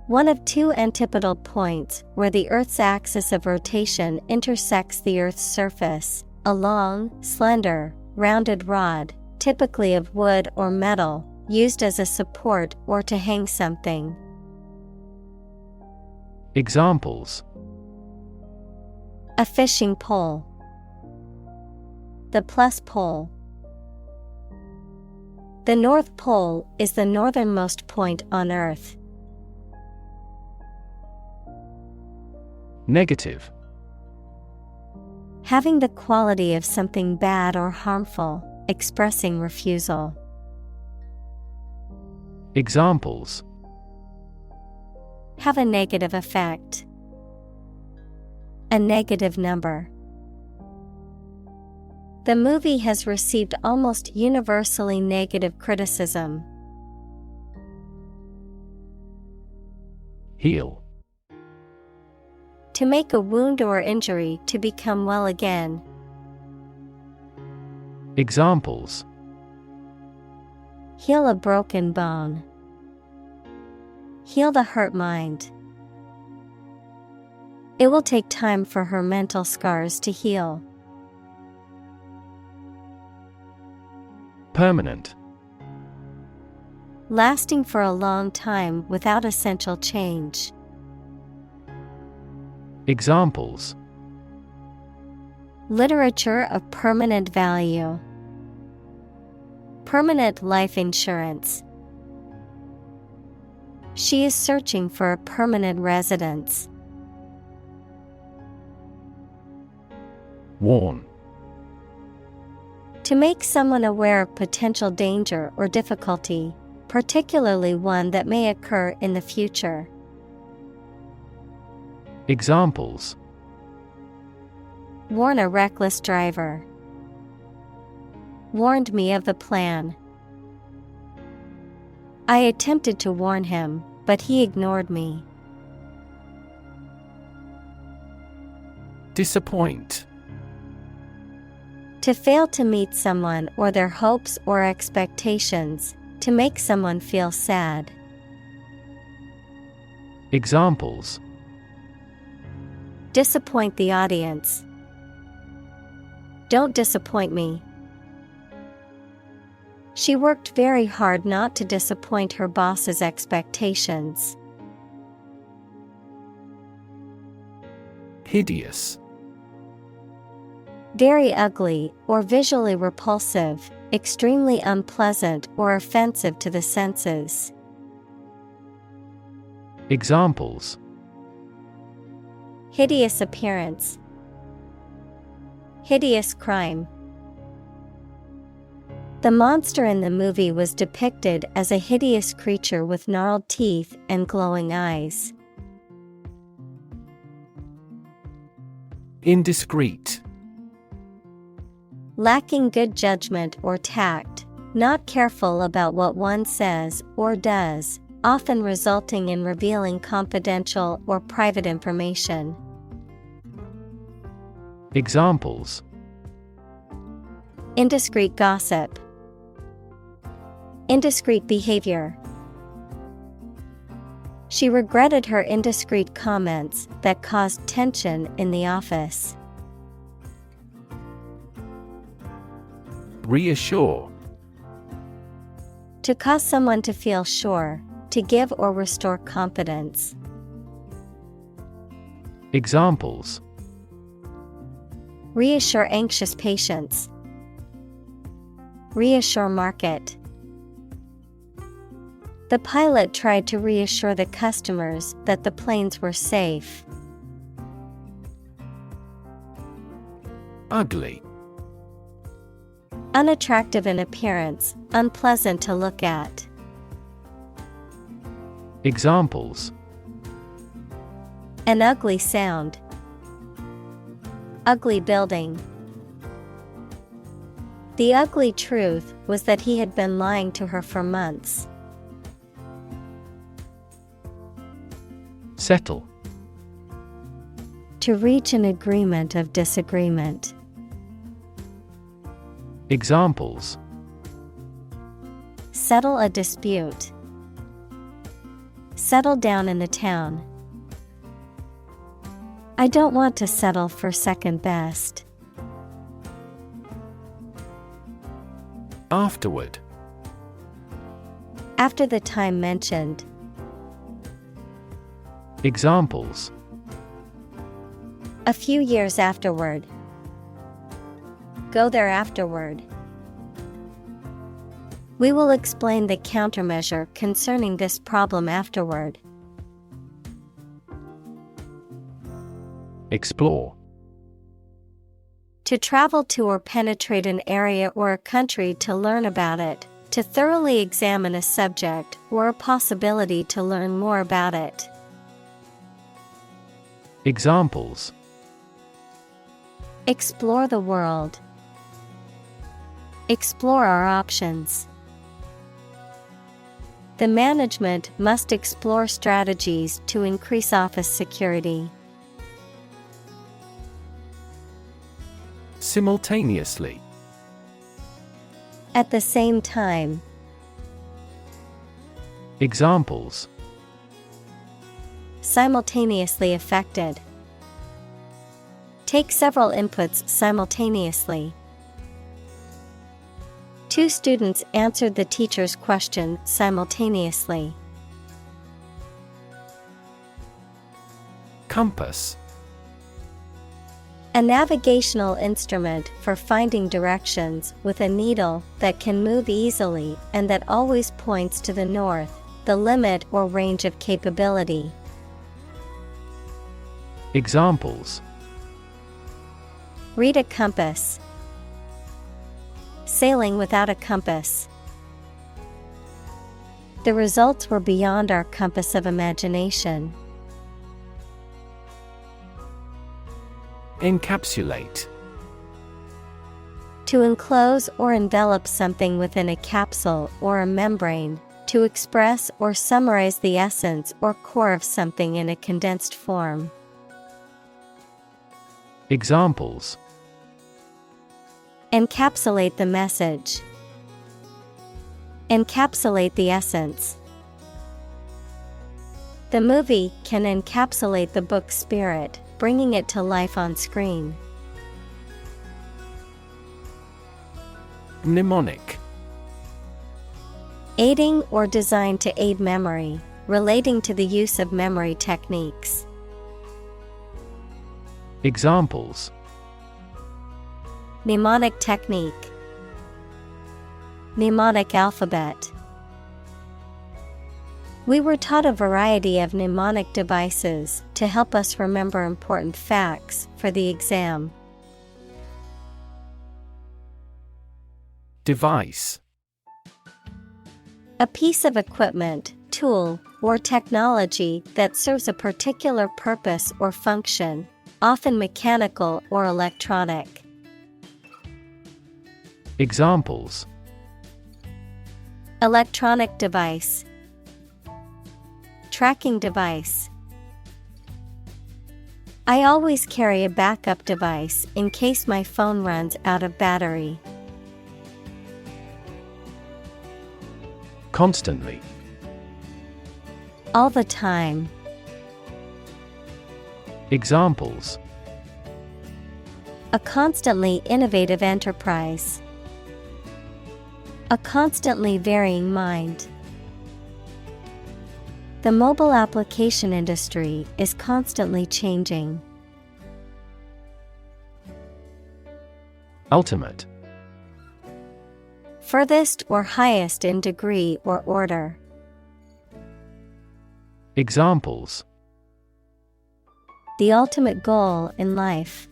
One of two antipodal points where the Earth's axis of rotation intersects the Earth's surface, a long, slender, rounded rod, typically of wood or metal, used as a support or to hang something. Examples: A fishing pole. The plus pole. The North Pole is the northernmost point on Earth. Negative. Having the quality of something bad or harmful, expressing refusal. Examples: Have a negative effect. A negative number. The movie has received almost universally negative criticism. Heal. To make a wound or injury to become well again. Examples: Heal a broken bone. Heal the hurt mind. It will take time for her mental scars to heal. Permanent. Lasting for a long time without essential change. Examples: Literature of permanent value. Permanent life insurance. She is searching for a permanent residence. Warn. To make someone aware of potential danger or difficulty, particularly one that may occur in the future. Examples: Warn a reckless driver. Warned me of the plan. I attempted to warn him, but he ignored me. Disappoint. To fail to meet someone or their hopes or expectations, to make someone feel sad. Examples: Disappoint the audience. Don't disappoint me. She worked very hard not to disappoint her boss's expectations. Hideous. Very ugly or visually repulsive, extremely unpleasant or offensive to the senses. Examples: Hideous appearance. Hideous crime. The monster in the movie was depicted as a hideous creature with gnarled teeth and glowing eyes. Indiscreet. Lacking good judgment or tact, not careful about what one says or does, often resulting in revealing confidential or private information. Examples: Indiscreet gossip. Indiscreet behavior. She regretted her indiscreet comments that caused tension in the office. Reassure. To cause someone to feel sure, to give or restore confidence. Examples: Reassure anxious patients. Reassure market. The pilot tried to reassure the customers that the planes were safe. Ugly. Unattractive in appearance, unpleasant to look at. Examples: An ugly sound. Ugly building. The ugly truth was that he had been lying to her for months. Settle. To reach an agreement of disagreement. Examples: Settle a dispute. Settle down in the town. I don't want to settle for second best. Afterward. After the time mentioned. Examples: A few years afterward. Go there afterward. We will explain the countermeasure concerning this problem afterward. Explore. To travel to or penetrate an area or a country to learn about it, to thoroughly examine a subject or a possibility to learn more about it. Examples: Explore the world. Explore our options. The management must explore strategies to increase office security. Simultaneously. At the same time. Examples: Simultaneously affected. Take several inputs simultaneously. Two students answered the teacher's question simultaneously. Compass. A navigational instrument for finding directions with a needle that can move easily and that always points to the north, the limit or range of capability. Examples: Read a compass. Sailing without a compass. The results were beyond our compass of imagination. Encapsulate. To enclose or envelop something within a capsule or a membrane, to express or summarize the essence or core of something in a condensed form. Examples: Encapsulate the message. Encapsulate the essence. The movie can encapsulate the book's spirit, bringing it to life on screen. Mnemonic. Aiding or designed to aid memory, relating to the use of memory techniques. Examples: Mnemonic technique. Mnemonic alphabet. We were taught a variety of mnemonic devices to help us remember important facts for the exam. Device. A piece of equipment, tool, or technology that serves a particular purpose or function, often mechanical or electronic. Examples: Electronic device. Tracking device. I always carry a backup device in case my phone runs out of battery. Constantly. All the time. Examples: A constantly innovative enterprise. A constantly varying mind. The mobile application industry is constantly changing. Ultimate. Furthest or highest in degree or order. Examples: The ultimate goal in life.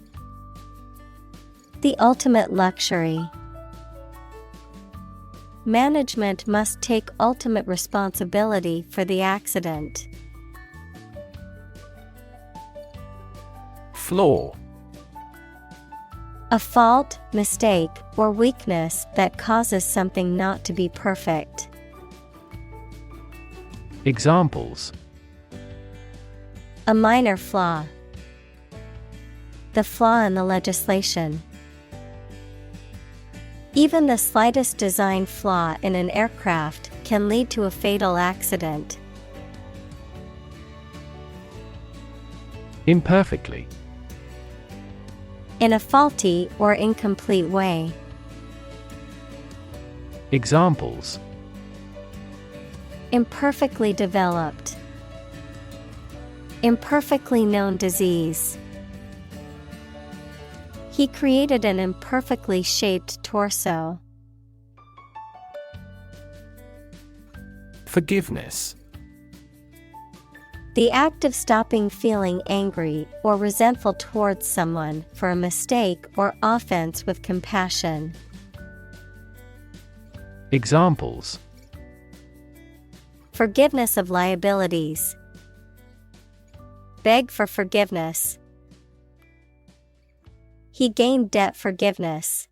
The ultimate luxury. Management must take ultimate responsibility for the accident. Flaw. A fault, mistake, or weakness that causes something not to be perfect. Examples: A minor flaw. The flaw in the legislation. Even the slightest design flaw in an aircraft can lead to a fatal accident. Imperfectly. In a faulty or incomplete way. Examples: Imperfectly developed. Imperfectly known disease. He created an imperfectly shaped torso. Forgiveness. The act of stopping feeling angry or resentful towards someone for a mistake or offense with compassion. Examples: Forgiveness of liabilities. Beg for forgiveness. He gained debt forgiveness.